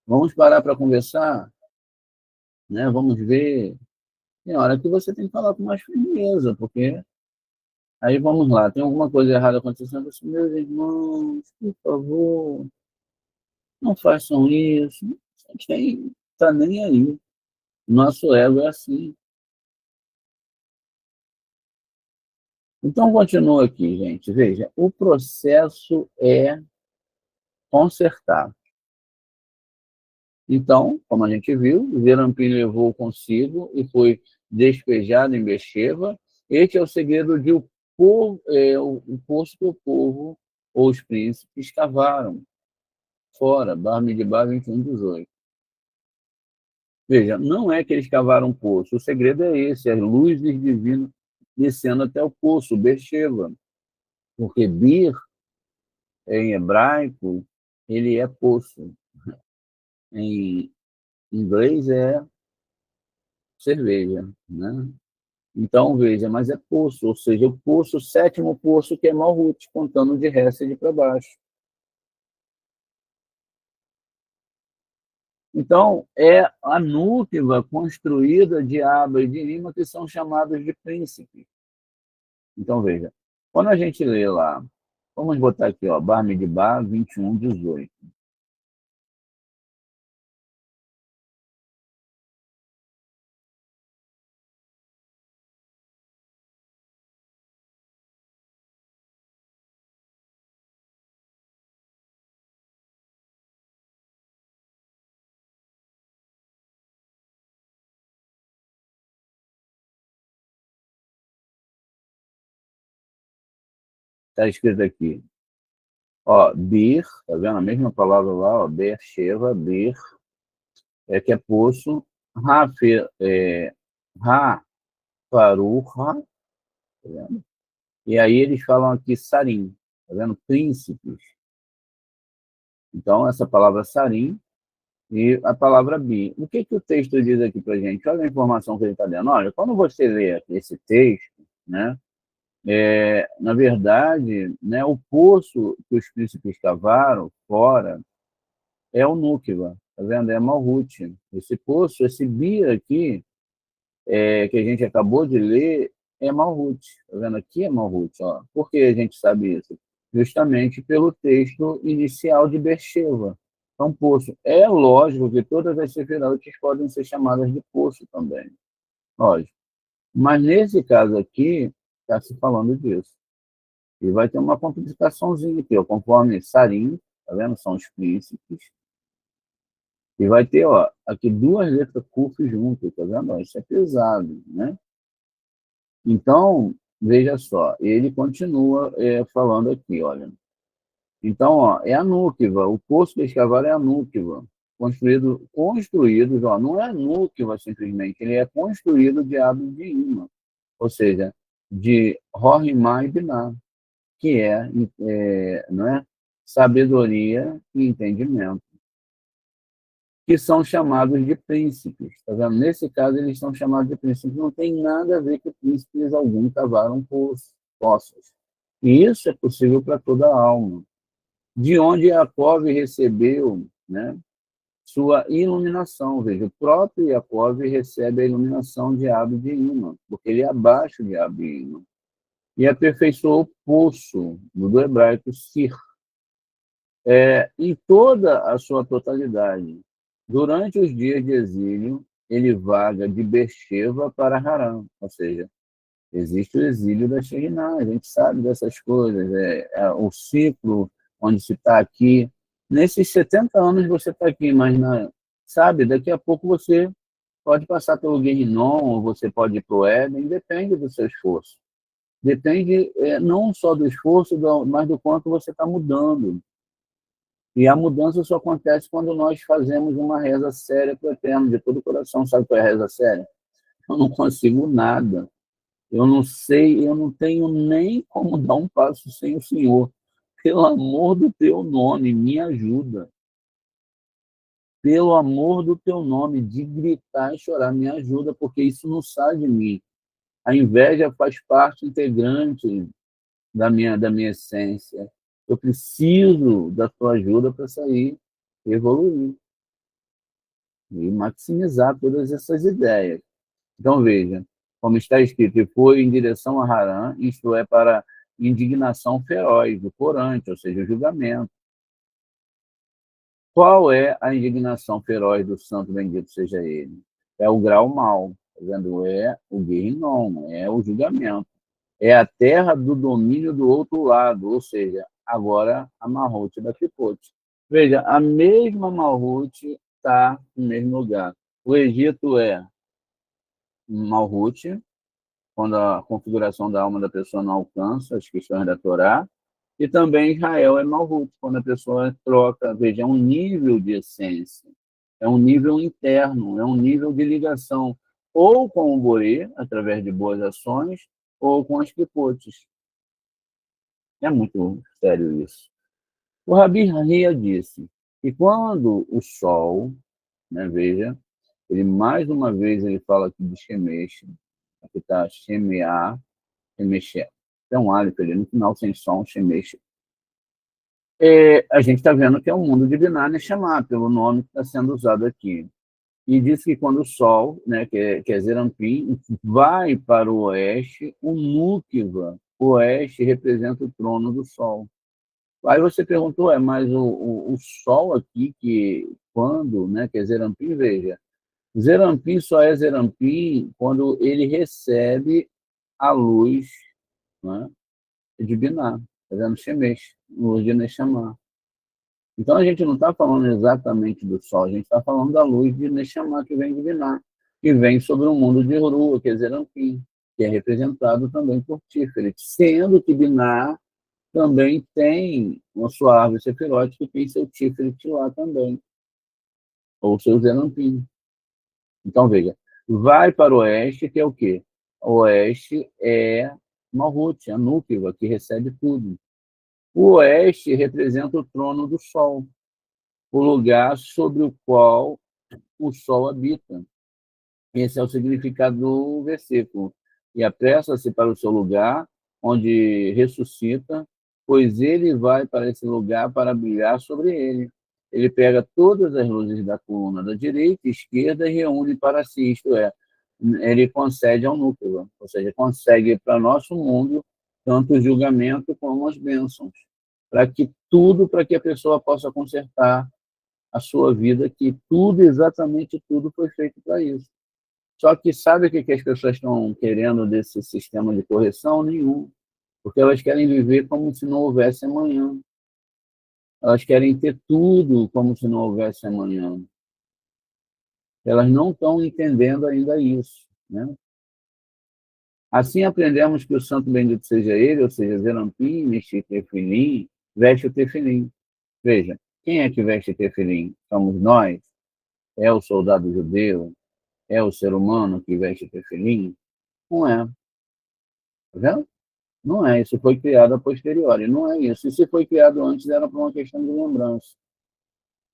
Vamos parar para conversar, né? Vamos ver. Tem hora que você tem que falar com mais firmeza, porque aí vamos lá, tem alguma coisa errada acontecendo, assim, meus irmãos, por favor, não façam isso. A gente está nem aí. Nosso ego é assim. Então, continua aqui, gente. Veja, o processo é consertar. Então, como a gente viu, Zerampim levou consigo e foi despejado em Bexeva. Este é o segredo de o poço que o povo ou os príncipes cavaram fora, Bar Midbar 21:18. Veja, não é que eles cavaram um poço, o segredo é esse, as luzes divinas descendo até o poço, Bexeva. Porque Bir, em hebraico, ele é poço. Em inglês é cerveja, né? Então, veja, mas é poço, ou seja, o poço, o sétimo poço que é Malhut, contando de Hesed para baixo. Então, é a núclea construída de Abba e de Lima que são chamados de príncipes. Então, veja, quando a gente lê lá, vamos botar aqui, ó, Bar Midbar 21:18. Está escrito aqui, ó, Bir, tá vendo a mesma palavra lá, ó, Beersheva, Bir, que é poço, Ha, Faruha, tá vendo? E aí eles falam aqui Sarim, tá vendo? Príncipes. Então, essa palavra Sarim e a palavra Bi. O que o texto diz aqui para gente? Olha a informação que ele está dando. Olha, quando você lê esse texto, né, na verdade, né, o poço que os príncipes cavaram fora é o Núquila, tá vendo? É Malhut. Esse poço, esse Bi aqui, que a gente acabou de ler, é Malhut. Tá vendo? Aqui é Malhut. Ó. Por que a gente sabe isso? Justamente pelo texto inicial de Beersheva. É um poço. É lógico que todas as sefirot podem ser chamadas de poço também, lógico. Mas nesse caso aqui, está se falando disso. E vai ter uma complicaçãozinha aqui, ó, conforme Sarim, tá vendo? São os príncipes. E vai ter, ó, aqui duas letras Kuf juntas, tá vendo? Isso é pesado, né? Então, veja só, ele continua falando aqui, olha. Então, ó, é a núquiva, o poço que eles cavaram é a núquiva, construído, ó, não é a núquiva simplesmente, ele é construído de árvore de imã, ou seja, de Rohimá e Biná, que não é, sabedoria e entendimento, que são chamados de príncipes. Tá vendo? Nesse caso, eles são chamados de príncipes. Não tem nada a ver que príncipes algum cavaram poços. E isso é possível para toda alma. De onde Jacob recebeu, né, sua iluminação. Veja, o próprio Jacob recebe a iluminação de Abi de Imã, porque ele é abaixo de Abi de Imã. E aperfeiçoou o poço, do hebraico Sir, em toda a sua totalidade. Durante os dias de exílio, ele vaga de Beersheba para Harã, ou seja, existe o exílio da Shekhinah, a gente sabe dessas coisas, o ciclo onde se está aqui. Nesses 70 anos você está aqui, mas, sabe, daqui a pouco você pode passar pelo Guerrinon, ou você pode ir para o Éden, depende do seu esforço. Depende não só do esforço, mas do quanto você está mudando. E a mudança só acontece quando nós fazemos uma reza séria para o Eterno, de todo o coração. Sabe qual é a reza séria? Eu não consigo nada. Eu não sei, eu não tenho nem como dar um passo sem o Senhor. Pelo amor do teu nome, me ajuda. Pelo amor do teu nome, de gritar e chorar, me ajuda, porque isso não sai de mim. A inveja faz parte integrante da minha essência. Eu preciso da tua ajuda para sair e evoluir e maximizar todas essas ideias. Então, veja, como está escrito, e foi em direção a Harã, isto é, para indignação feroz, do corante, ou seja, o julgamento. Qual é a indignação feroz do santo bendito seja ele? É o grau mal, tá vendo? É o Guerrinom, é o julgamento. É a terra do domínio do outro lado, ou seja, agora a Malhut da Kipput. Veja, a mesma Malhut está no mesmo lugar. O Egito é Malhut, quando a configuração da alma da pessoa não alcança as questões da Torá, e também Israel é Malhut, quando a pessoa troca, veja, é um nível de essência, é um nível interno, é um nível de ligação, ou com o Boré, através de boas ações, ou com as Kipputes. É muito sério isso. O Rabi Ria disse que quando o Sol, né, veja, ele mais uma vez ele fala aqui de Shemesh, aqui está Shemeah, Shemesh, tem um alif ali no final sem som, Shemesh. A gente está vendo que é o mundo de Binah Neshama, pelo nome que está sendo usado aqui. E diz que quando o Sol, né, que é Zerampim, vai para o oeste, o Núquiva, o oeste representa o trono do Sol. Aí você perguntou, mas o Sol aqui, que quando, né, que é Zerampim, veja, Zerampim só é Zerampim quando ele recebe a luz, né, de Binah, fazendo Shemesh, luz de Neshama. Então a gente não está falando exatamente do Sol, a gente está falando da luz de Neshama que vem de Binah, que vem sobre o mundo de Rua, que é Zerampim, que é representado também por Tiferet, sendo que Binah também tem uma sua árvore sefirote que tem seu Tiferet lá também, ou seu Zerampim. Então, veja, vai para o oeste, que é o quê? O oeste é Malhut, a Núquiva, que recebe tudo. O oeste representa o trono do Sol, o lugar sobre o qual o Sol habita. Esse é o significado do versículo. E apressa-se para o seu lugar, onde ressuscita, pois ele vai para esse lugar para brilhar sobre ele. Ele pega todas as luzes da coluna da direita e esquerda e reúne para si, isto é, ele concede ao núcleo, ou seja, consegue para nosso mundo tanto o julgamento como as bênçãos, para que a pessoa possa consertar a sua vida, que tudo, exatamente tudo, foi feito para isso. Só que sabe o que as pessoas estão querendo desse sistema de correção? Nenhum. Porque elas querem viver como se não houvesse amanhã. Elas querem ter tudo como se não houvesse amanhã. Elas não estão entendendo ainda isso, né? Assim aprendemos que o santo bendito seja ele, ou seja, Zerampim, Mexi Tefilim, veste o tefilim. Veja, quem é que veste tefilim? Somos nós? É o soldado judeu? É o ser humano que veste tefilim? Não é. Tá vendo? Não é. Isso foi criado a posteriori. Não é isso. E se foi criado antes, era por uma questão de lembrança.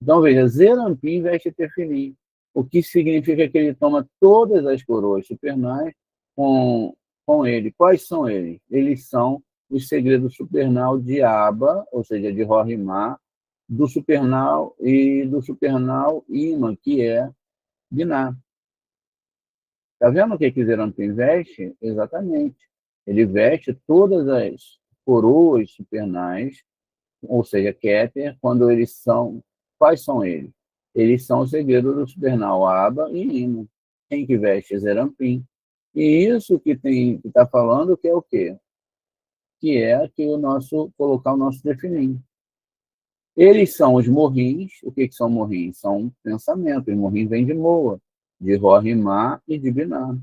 Então, veja, Zerampim veste tefilim, o que significa que ele toma todas as coroas supernais com, com ele. Quais são eles? Eles são os segredos supernal de Abba, ou seja, de Rorimá, do supernal e do supernal Ima, que é Binah. Está vendo o que Zerampim veste? Exatamente. Ele veste todas as coroas supernais, ou seja, Keter, quando eles são... Quais são eles? Eles são o segredo do supernal Abba e Imo. Quem que veste? Zerampim. E isso que está falando que é o quê? Que é que o nosso, colocar o nosso definim. Eles são os morrins. O que são morrins? São pensamentos. Morrins vem de Moa, de Rorimá e de Binah.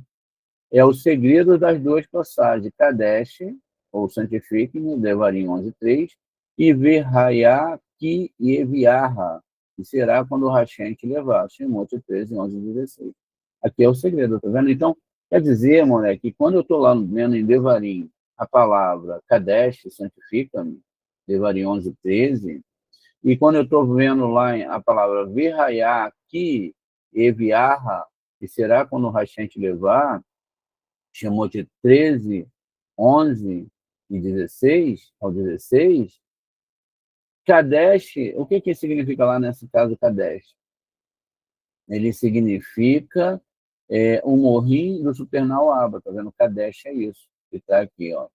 É o segredo das duas passagens, Kadesh, ou santifique-me, Devarim 11:3, e Verhayá ki Yeviarra, que será quando o Hashem te levar, Shemot 13, 11:16. Aqui é o segredo, tá vendo? Então, quer dizer, moleque, que quando eu estou lá vendo em Devarim a palavra Kadesh, santifica-me, Devarim 11:13, e quando eu estou vendo lá a palavra Verhayá ki Yeviarra, que será quando o Hashem te levar, chamou de 13, 11 e 16, ao 16, Kadesh, o que significa lá nesse caso Kadesh? Ele significa o morrim do supernal Abba, tá vendo? Kadesh é isso, que está aqui, ó.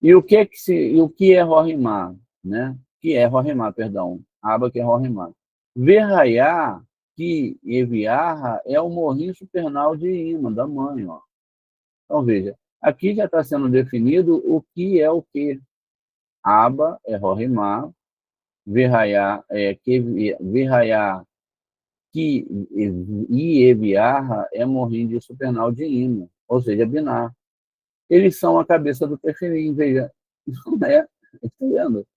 E o que é Rorimá, né? Que é Rorimá, perdão. Abba que é Rorimá. Verraiá, que Eviarra, é o morrim supernal de Ima, da mãe, ó. Então, veja, aqui já está sendo definido o que é o quê. Aba é Rorimá, Virrayá que Ieviarra é morrim de supernal de Ima, ou seja, Binar. Eles são a cabeça do tefilim, veja, não é? Está vendo?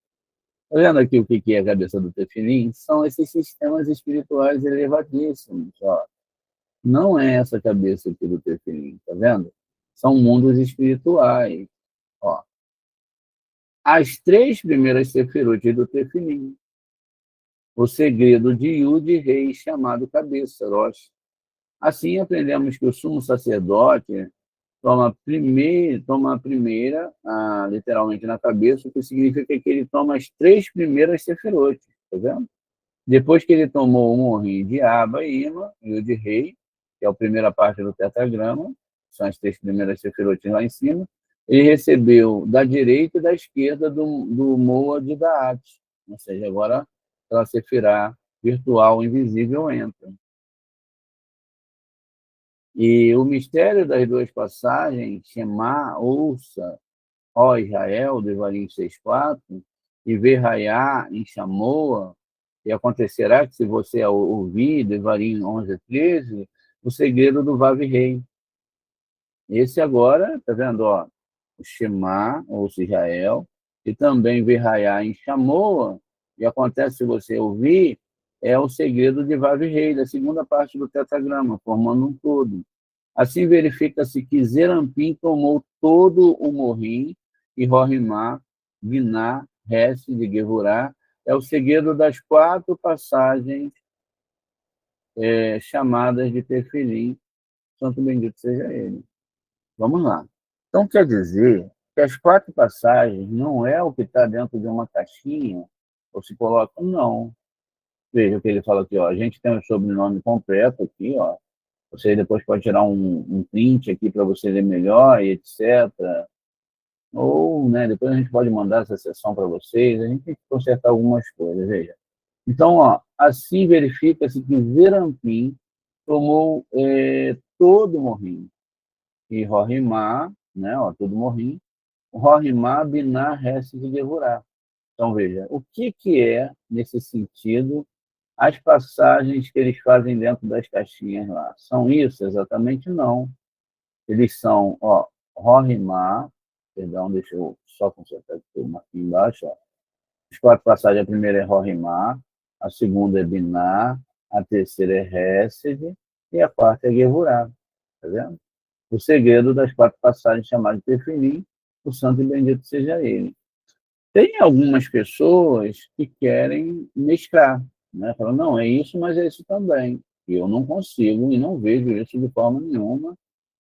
Está vendo aqui o que é a cabeça do tefilim? São esses sistemas espirituais elevadíssimos, ó. Não é essa cabeça aqui do tefilim, está vendo? São mundos espirituais, ó. As três primeiras sefirot do tefilim, o segredo de Yud Rei, chamado cabeça, Rosh. Assim aprendemos que o sumo sacerdote toma a primeira, literalmente na cabeça, o que significa que ele toma as três primeiras sefirot, tá vendo? Depois que ele tomou o morrim de Abba, Ima, Yud Rei, que é a primeira parte do tetragrama, são as três primeiras sefirot lá em cima, ele recebeu da direita e da esquerda do Moa de Daat, ou seja, agora a sefirá virtual invisível entra. E o mistério das duas passagens, Shema, ouça, ó Israel, Devarim 6:4, e Verraiá em Shamoa, e acontecerá que se você ouvir, Devarim 11:13, o segredo do Vav Rei. Esse agora, tá vendo, ó, o Shema, ou Israel, e também Verraiá em Shamoa, e acontece se você ouvir, é o segredo de Vav Rei, da segunda parte do tetragrama, formando um todo. Assim verifica-se que Zerampim tomou todo o morrim e Rorimá, Biná, Hesse de Gevurá, é o segredo das quatro passagens chamadas de Tefilim, santo bendito seja ele. Vamos lá. Então, quer dizer que as quatro passagens não é o que está dentro de uma caixinha, ou se coloca, não. Veja o que ele fala aqui, ó. A gente tem o sobrenome completo aqui, ó. Você depois pode tirar um print aqui para você ler melhor, e etc. Ou, né, depois a gente pode mandar essa sessão para vocês. A gente tem que consertar algumas coisas, veja. Então, ó, assim verifica-se que Zerampim tomou todo o morrinho. E Rorimá, né, ó, todo morrinho, Rorimá, Biná, Restes e Gevurá. Então, veja, o que é, nesse sentido, as passagens que eles fazem dentro das caixinhas lá? São isso? Exatamente não. Eles são, ó, Rorimá, perdão, deixa eu só consertar aqui o marquinho embaixo, ó. As quatro passagens, a primeira é Rorimá, a segunda é Biná, a terceira é Hesed e a quarta é Gevurá. Tá vendo? O segredo das quatro passagens chamadas de Tefilim, o santo e bendito seja ele. Tem algumas pessoas que querem mesclar, né? Falam, não, é isso, mas é isso também. E eu não consigo e não vejo isso de forma nenhuma.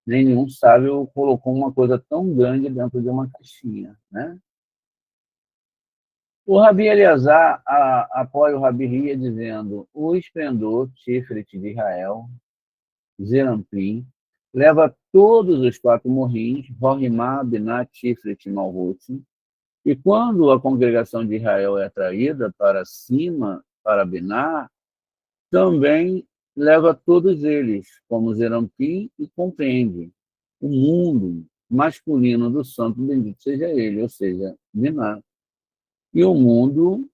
Nem nenhum sábio colocou uma coisa tão grande dentro de uma caixinha, né? O Rabi Eleazar apoia o Rabi Hia dizendo: o esplendor, Tiferet de Israel, Zerampim, leva todos os quatro morrinhos, Rorimá, Binah, Tiferet e Malhut, e quando a congregação de Israel é atraída para cima, para Binah, também leva todos eles, como Zerampim, e compreende o mundo masculino do santo, bendito seja ele, ou seja, Binah, e o mundo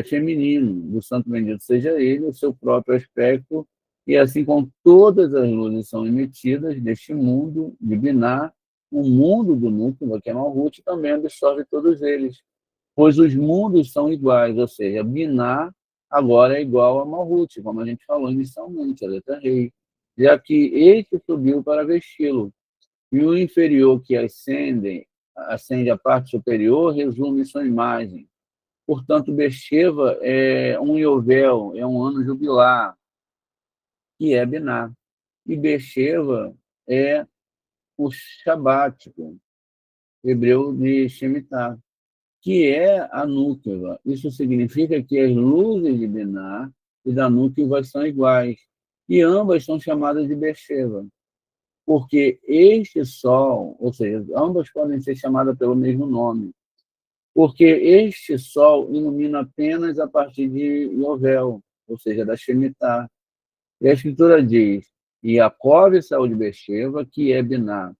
feminino do santo, bendito seja ele, o seu próprio aspecto, e assim como todas as luzes são emitidas deste mundo de Binah, o mundo do núcleo, que é Malhut, também absorve todos eles, pois os mundos são iguais, ou seja, Binah agora é igual a Malhut, como a gente falou inicialmente, a letra rei, já que este subiu para vesti-lo, e o inferior que ascende à parte superior, resume sua imagem. Portanto, Besheva é um Yovel, é um ano jubilar, que é Binah. E Besheva é o Shabático, hebreu de Shemitah, que é a Núqueva. Isso significa que as luzes de Binah e da Núqueva são iguais, e ambas são chamadas de Besheva, porque este sol, ou seja, ambas podem ser chamadas pelo mesmo nome, porque este sol ilumina apenas a partir de Yovel, ou seja, da Shemitah. E a Escritura diz, e Jacob saiu de Beersheba, que é Biná,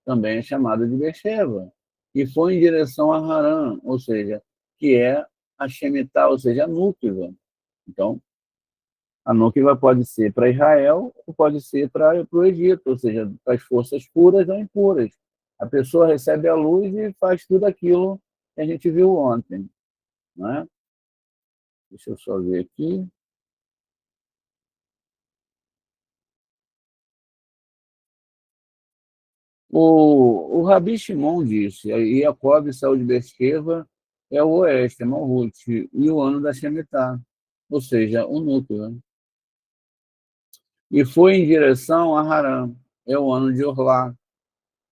também é chamada de Beersheba, e foi em direção a Harã, ou seja, que é a Shemitah, ou seja, a Núqueva. Então, a Núqueva pode ser para Israel ou pode ser para o Egito, ou seja, para as forças puras ou impuras. A pessoa recebe a luz e faz tudo aquilo que a gente viu ontem. Né? Deixa eu só ver aqui. O Rabi Shimon disse, e Jacob saiu de Beersheba, é o oeste, é Malhut, e o ano da Shemitah, ou seja, o núcleo. Né? E foi em direção a Harã, é o ano de Orlá,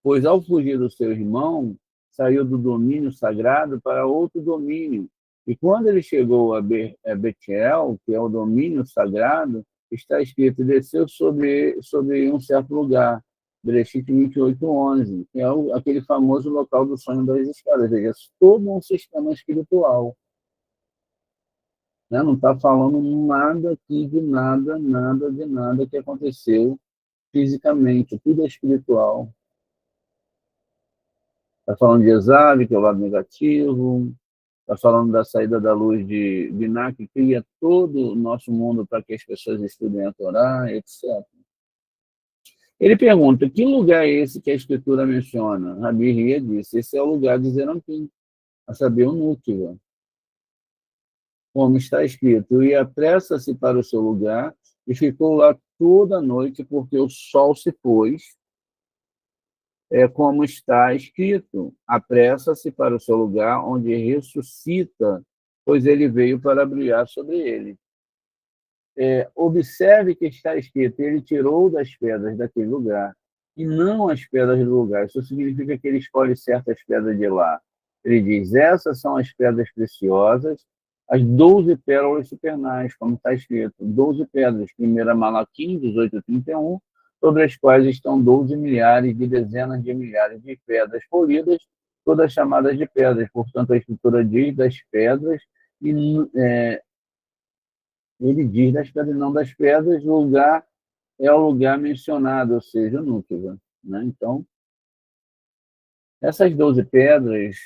pois ao fugir do seu irmão, saiu do domínio sagrado para outro domínio. E quando ele chegou a Betiel, que é o domínio sagrado, está escrito, desceu sobre um certo lugar, Bereshit 28:11, que é aquele famoso local do sonho das escadas, ou seja, todo um sistema espiritual. Né? Não está falando nada aqui de nada, nada de nada que aconteceu fisicamente, tudo é espiritual. Está falando de Esav, que é o lado negativo, está falando da saída da luz de Binah, que cria todo o nosso mundo para que as pessoas estudem a Torá, etc. Ele pergunta, que lugar é esse que a Escritura menciona? Rabi Hia disse, esse é o lugar de Zerampim, a saber, o núcleo. Como está escrito, e apressa-se para o seu lugar, e ficou lá toda a noite, porque o sol se pôs, como está escrito, apressa-se para o seu lugar, onde ressuscita, pois ele veio para brilhar sobre ele. Observe que está escrito, ele tirou das pedras daquele lugar, e não as pedras do lugar. Isso significa que ele escolhe certas pedras de lá. Ele diz, essas são as pedras preciosas, as 12 pérolas supernais, como está escrito, 12 pedras. 1 Malaquim 18:31, sobre as quais estão 12 milhares de dezenas de milhares de pedras polidas, todas chamadas de pedras. Portanto, a Escritura diz das pedras, e ele diz das pedras, não das pedras, o lugar é o lugar mencionado, ou seja, o núcleo. Né? Então, essas 12 pedras,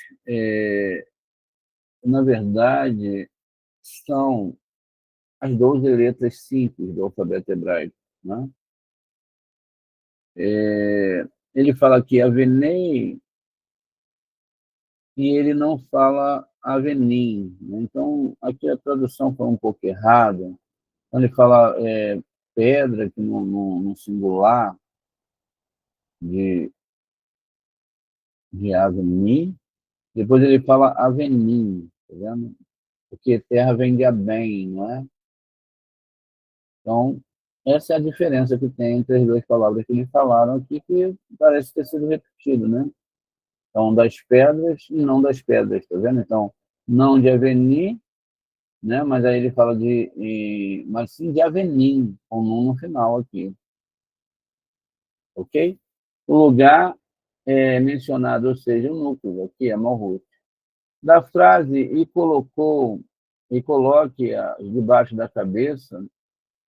na verdade, são as 12 letras simples do alfabeto hebraico. Né? Ele fala aqui Avenei, e ele não fala Avenim. Né? Então, aqui a tradução foi um pouco errada. Quando ele fala pedra, que no singular, de Aveni, depois ele fala Avenim, tá vendo? Porque terra vem de Abem, não é? Então, essa é a diferença que tem entre as duas palavras que eles falaram aqui, que parece ter sido repetido, né? Então, das pedras e não das pedras, tá vendo? Então, não de Aveni, né? Mas aí ele fala mas sim de Avenim, com um no final aqui, ok? O lugar é mencionado, ou seja, o núcleo, aqui é Malhut. Da frase e coloque debaixo da cabeça,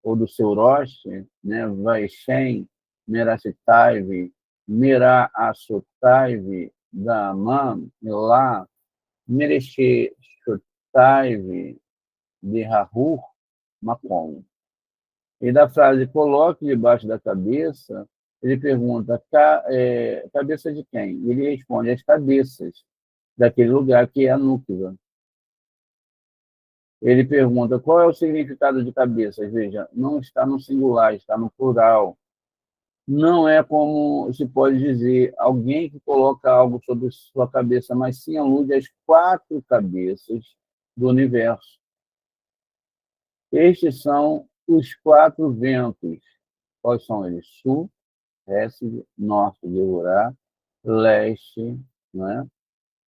ou do seu rosto, né? Vaishem, Merasitaive, Meraasotaive, Daman, Milá, Mereshotaive, de Rahur, Makom. E da frase coloque debaixo da cabeça, ele pergunta, cabeça de quem? Ele responde, as cabeças daquele lugar que é a núclea. Ele pergunta, qual é o significado de cabeças? Veja, não está no singular, está no plural. Não é como se pode dizer alguém que coloca algo sobre sua cabeça, mas sim alude às 4 cabeças do universo. Estes são os 4 ventos. Quais são eles? Sul, Récide, Norte, Devorá, Leste, né?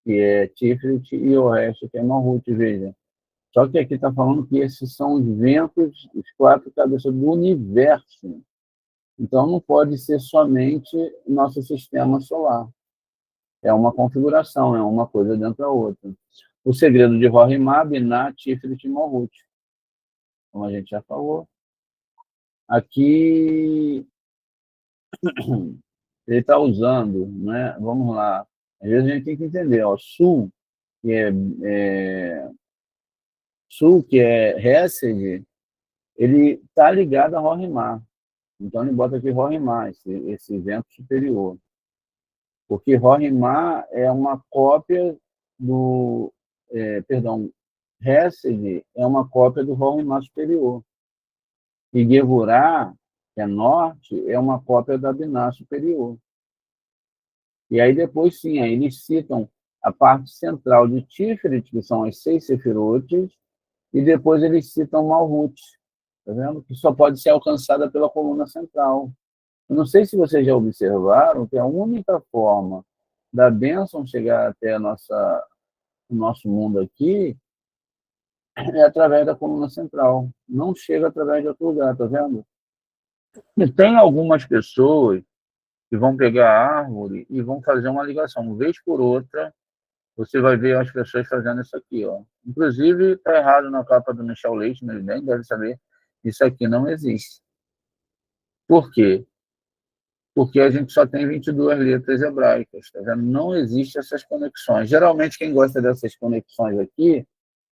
Que é Tiferet, e o resto que é Malhut, veja. Só que aqui está falando que esses são os ventos, os 4 cabeças do universo. Então, não pode ser somente nosso sistema solar. É uma configuração, é uma coisa dentro da outra. O segredo de Rohimá, Binah, Tiferet e Malhut, como a gente já falou. Aqui, ele está usando, né? Vamos lá. Às vezes a gente tem que entender, ó, que é, Sul, que é Hesed, ele está ligado a Rohimá. Então, ele bota aqui Rohimá, esse vento superior. Porque Rohimá é uma cópia do... perdão, Hesed é uma cópia do Rohimá superior. E Gevurá, que é norte, é uma cópia da Binah superior. E aí depois, sim, aí eles citam a parte central de Tiferet, que são as 6 sefirotes, e depois eles citam Malhut, tá vendo? Que só pode ser alcançada pela coluna central. Eu não sei se vocês já observaram que a única forma da bênção chegar até o nosso mundo aqui é através da coluna central. Não chega através de outro lugar, tá vendo? E tem algumas pessoas que vão pegar a árvore e vão fazer uma ligação. Uma vez por outra, você vai ver as pessoas fazendo isso aqui, ó. Inclusive, está errado na capa do Michel Leite, mas ele nem deve saber, isso aqui não existe. Por quê? Porque a gente só tem 22 letras hebraicas, tá vendo? Não existem essas conexões. Geralmente, quem gosta dessas conexões aqui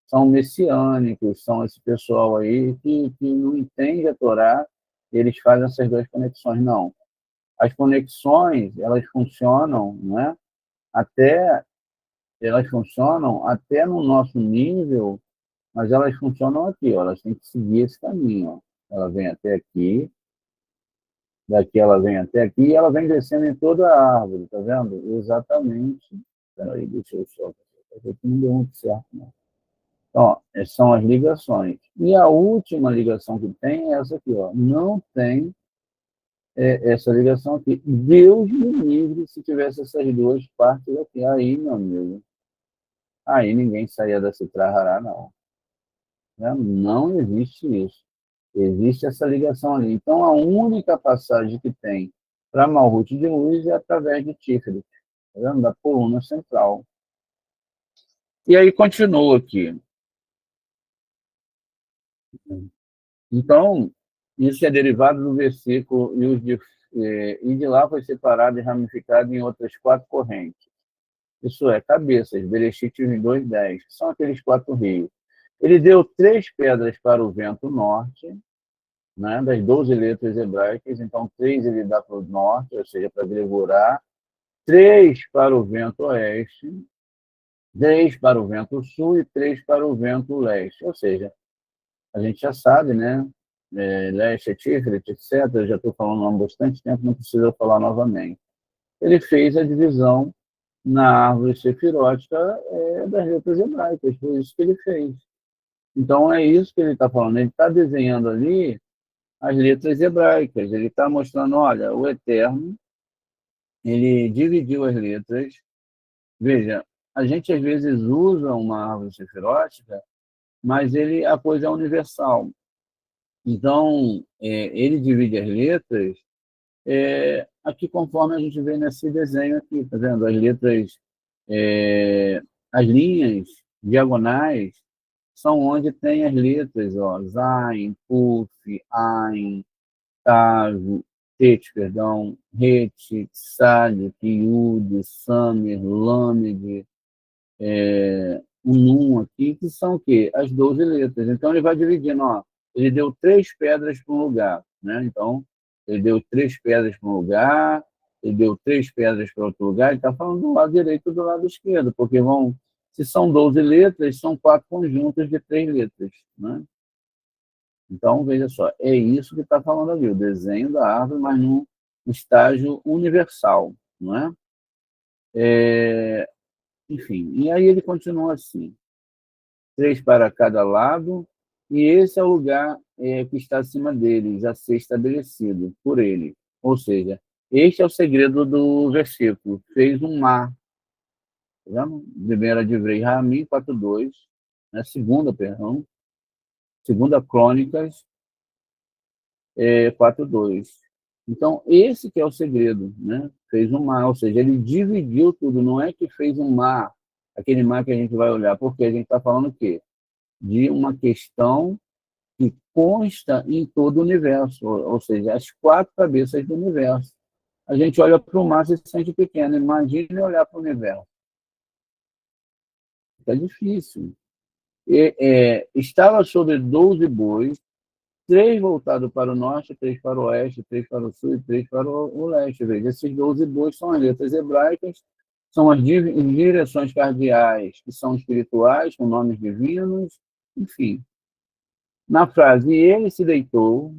são messiânicos, são esse pessoal aí que não entende a Torá, eles fazem essas 2 conexões. Não. As conexões, né? Até, elas funcionam até no nosso nível, mas elas funcionam aqui, ó, elas têm que seguir esse caminho. Ó. Ela vem até aqui, daqui ela vem até aqui, e ela vem descendo em toda a árvore, tá vendo? Exatamente. Espera aí, deixa eu só... Aqui não deu muito certo, não. Então, ó, são as ligações. E a última ligação que tem é essa aqui, ó. Não tem essa ligação aqui. Deus me livre se tivesse essas 2 partes aqui. Aí, meu amigo, aí ninguém saía da Citra-Hará, não. Né? Não existe isso. Existe essa ligação ali. Então, a única passagem que tem para Malhut de luz é através de Tiferet, tá vendo? Da coluna central. E aí continua aqui. Então, isso é derivado do versículo, e de lá foi separado e ramificado em outras 4 correntes. Isso é, cabeças, Bereshit 22:10, são aqueles 4 rios. Ele deu 3 pedras para o vento norte, né, das 12 letras hebraicas, então 3 ele dá para o norte, ou seja, para Grevorá, 3 para o vento oeste, 3 para o vento sul e 3 para o vento leste. Ou seja, a gente já sabe, né? Leste, Tiferet, etc. Eu já estou falando há bastante tempo, não precisa falar novamente. Ele fez a divisão na árvore sefirótica das letras hebraicas, foi isso que ele fez. Então é isso que ele está falando. Ele está desenhando ali as letras hebraicas. Ele está mostrando, olha, o Eterno, ele dividiu as letras. Veja, a gente às vezes usa uma árvore sefirótica, mas a coisa é universal. Então, ele divide as letras aqui conforme a gente vê nesse desenho aqui, tá vendo? As letras, as linhas diagonais são onde tem as letras, ó, Zain, Kuf, Ain, Tav, Tet, perdão, Het, Tzad, Yud, Samer, Lamed, um Nun aqui, que são o quê? As 12 letras. Então, ele vai dividindo, ó, ele deu 3 pedras para um lugar, né? Então, ele deu 3 pedras para um lugar, ele deu 3 pedras para outro lugar, ele está falando do lado direito e do lado esquerdo, porque se são 12 letras, são 4 conjuntos de 3 letras, né? Então, veja só, é isso que está falando ali, o desenho da árvore, mas num estágio universal, não é? Enfim, e aí ele continua assim: 3 para cada lado, e esse é o lugar que está acima deles, a ser estabelecido por ele. Ou seja, este é o segredo do versículo. Fez um mar. Tá vendo? Primeira de Vrei Ramim 4:2, né? Segunda Crônicas 4:2. Então, esse que é o segredo, né? Fez um mar, ou seja, ele dividiu tudo, não é que fez um mar, aquele mar que a gente vai olhar, porque a gente está falando o quê? De uma questão que consta em todo o universo, ou seja, as 4 cabeças do universo. A gente olha para o mar e se sente pequeno. Imagine olhar para o universo. Fica difícil. Estava sobre 12 bois, 3 voltados para o norte, 3 para o oeste, 3 para o sul e 3 para o leste. Veja, esses 12 bois são as letras hebraicas, são as direções cardeais, que são espirituais, com nomes divinos, enfim. Na frase, e ele se deitou,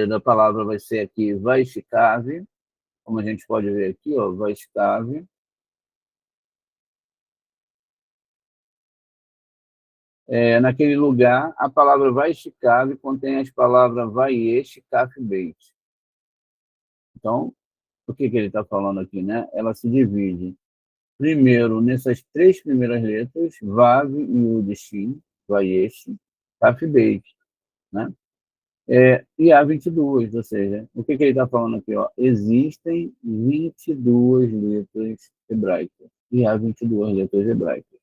da palavra vai ser aqui, Vaishkave, como a gente pode ver aqui, ó, Vaishkave. Naquele lugar, a palavra Vaishkave contém as palavras Vaiesh, Kaf, Beit. Então, o que ele está falando aqui, né? Ela se divide, primeiro, nessas 3 primeiras letras, Vav, Yud, Shin, Vaiesh, Kaf, Beit, né? E há 22, ou seja, o que ele está falando aqui? Ó? Existem 22 letras hebraicas, e há 22 letras hebraicas.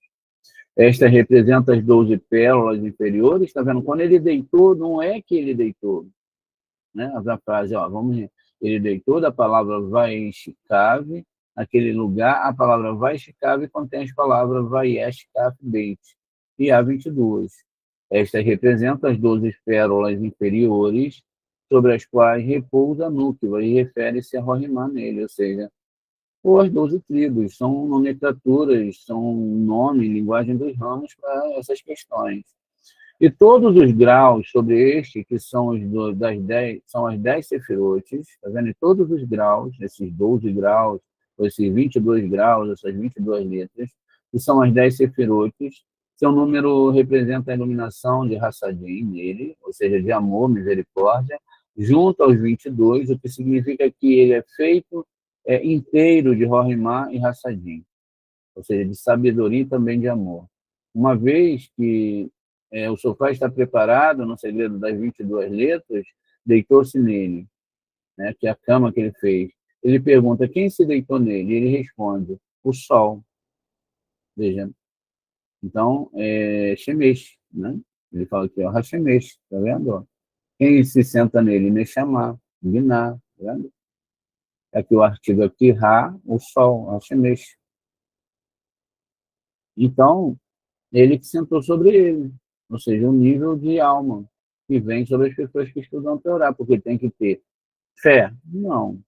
Esta representa as 12 pérolas inferiores, está vendo? Quando ele deitou, não é que ele deitou, né? A frase, ó, vamos ver. Ele deitou da palavra Vaishkave, naquele lugar, a palavra Vaishkave contém as palavras Vaieshkaf Beit, e há 22. Esta representa as 12 pérolas inferiores, sobre as quais repousa a núcleo, e refere-se a Rohimá nele, ou seja, ou as 12 tribos, são nomenclaturas, são nome, linguagem dos ramos para essas questões. E todos os graus sobre este, que são das 10, são as 10 sefirotes, está vendo? E todos os graus, esses 12 graus, ou esses 22 graus, essas 22 letras, que são as 10 sefirotes, seu número representa a iluminação de Hassadim nele, ou seja, de amor, misericórdia, junto aos 22, o que significa que ele é feito inteiro de Rohimá e Hassadim, ou seja, de sabedoria e também de amor. Uma vez que o sofá está preparado no segredo das 22 letras, deitou-se nele, né, que é a cama que ele fez. Ele pergunta, quem se deitou nele? E ele responde, o sol. Veja, então, Shemesh, né? Ele fala aqui, ó, Hashemesh, tá vendo? Quem se senta nele, Neshama, Binah, tá vendo? Aqui o artigo aqui, Ra, o Sol, a Shemesh. Então, ele que sentou sobre ele, ou seja, um nível de alma que vem sobre as pessoas que estudam a Torá, porque tem que ter fé? Não.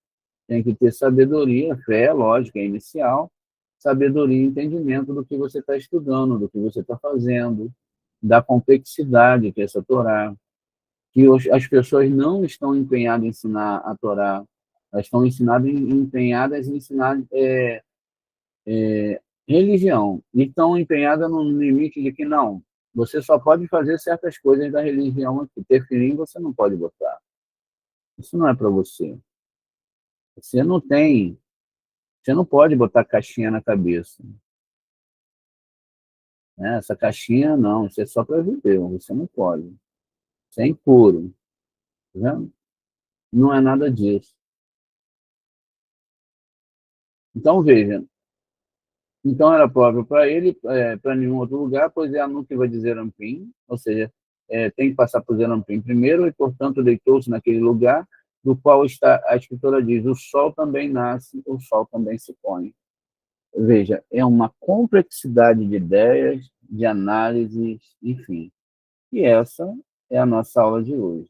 Tem que ter sabedoria, fé, lógica, é inicial, sabedoria e entendimento do que você está estudando, do que você está fazendo, da complexidade que é essa Torá, que as pessoas não estão empenhadas em ensinar a Torá, elas estão empenhadas em ensinar religião, e estão empenhadas no limite de que não, você só pode fazer certas coisas da religião aqui, tefilim você não pode botar, isso não é para você. Você não tem, você não pode botar caixinha na cabeça, né? Essa caixinha não, isso é só para judeu, você não pode, isso é impuro, tá vendo? Não é nada disso. Então veja, então era próprio para ele, para nenhum outro lugar, pois é Anu que vai dizer Ampim, ou seja, tem que passar por Zerampim primeiro, e portanto deitou-se naquele lugar do qual está, a escritora diz, o sol também nasce, o sol também se põe. Veja, é uma complexidade de ideias, de análises, enfim. E essa é a nossa aula de hoje.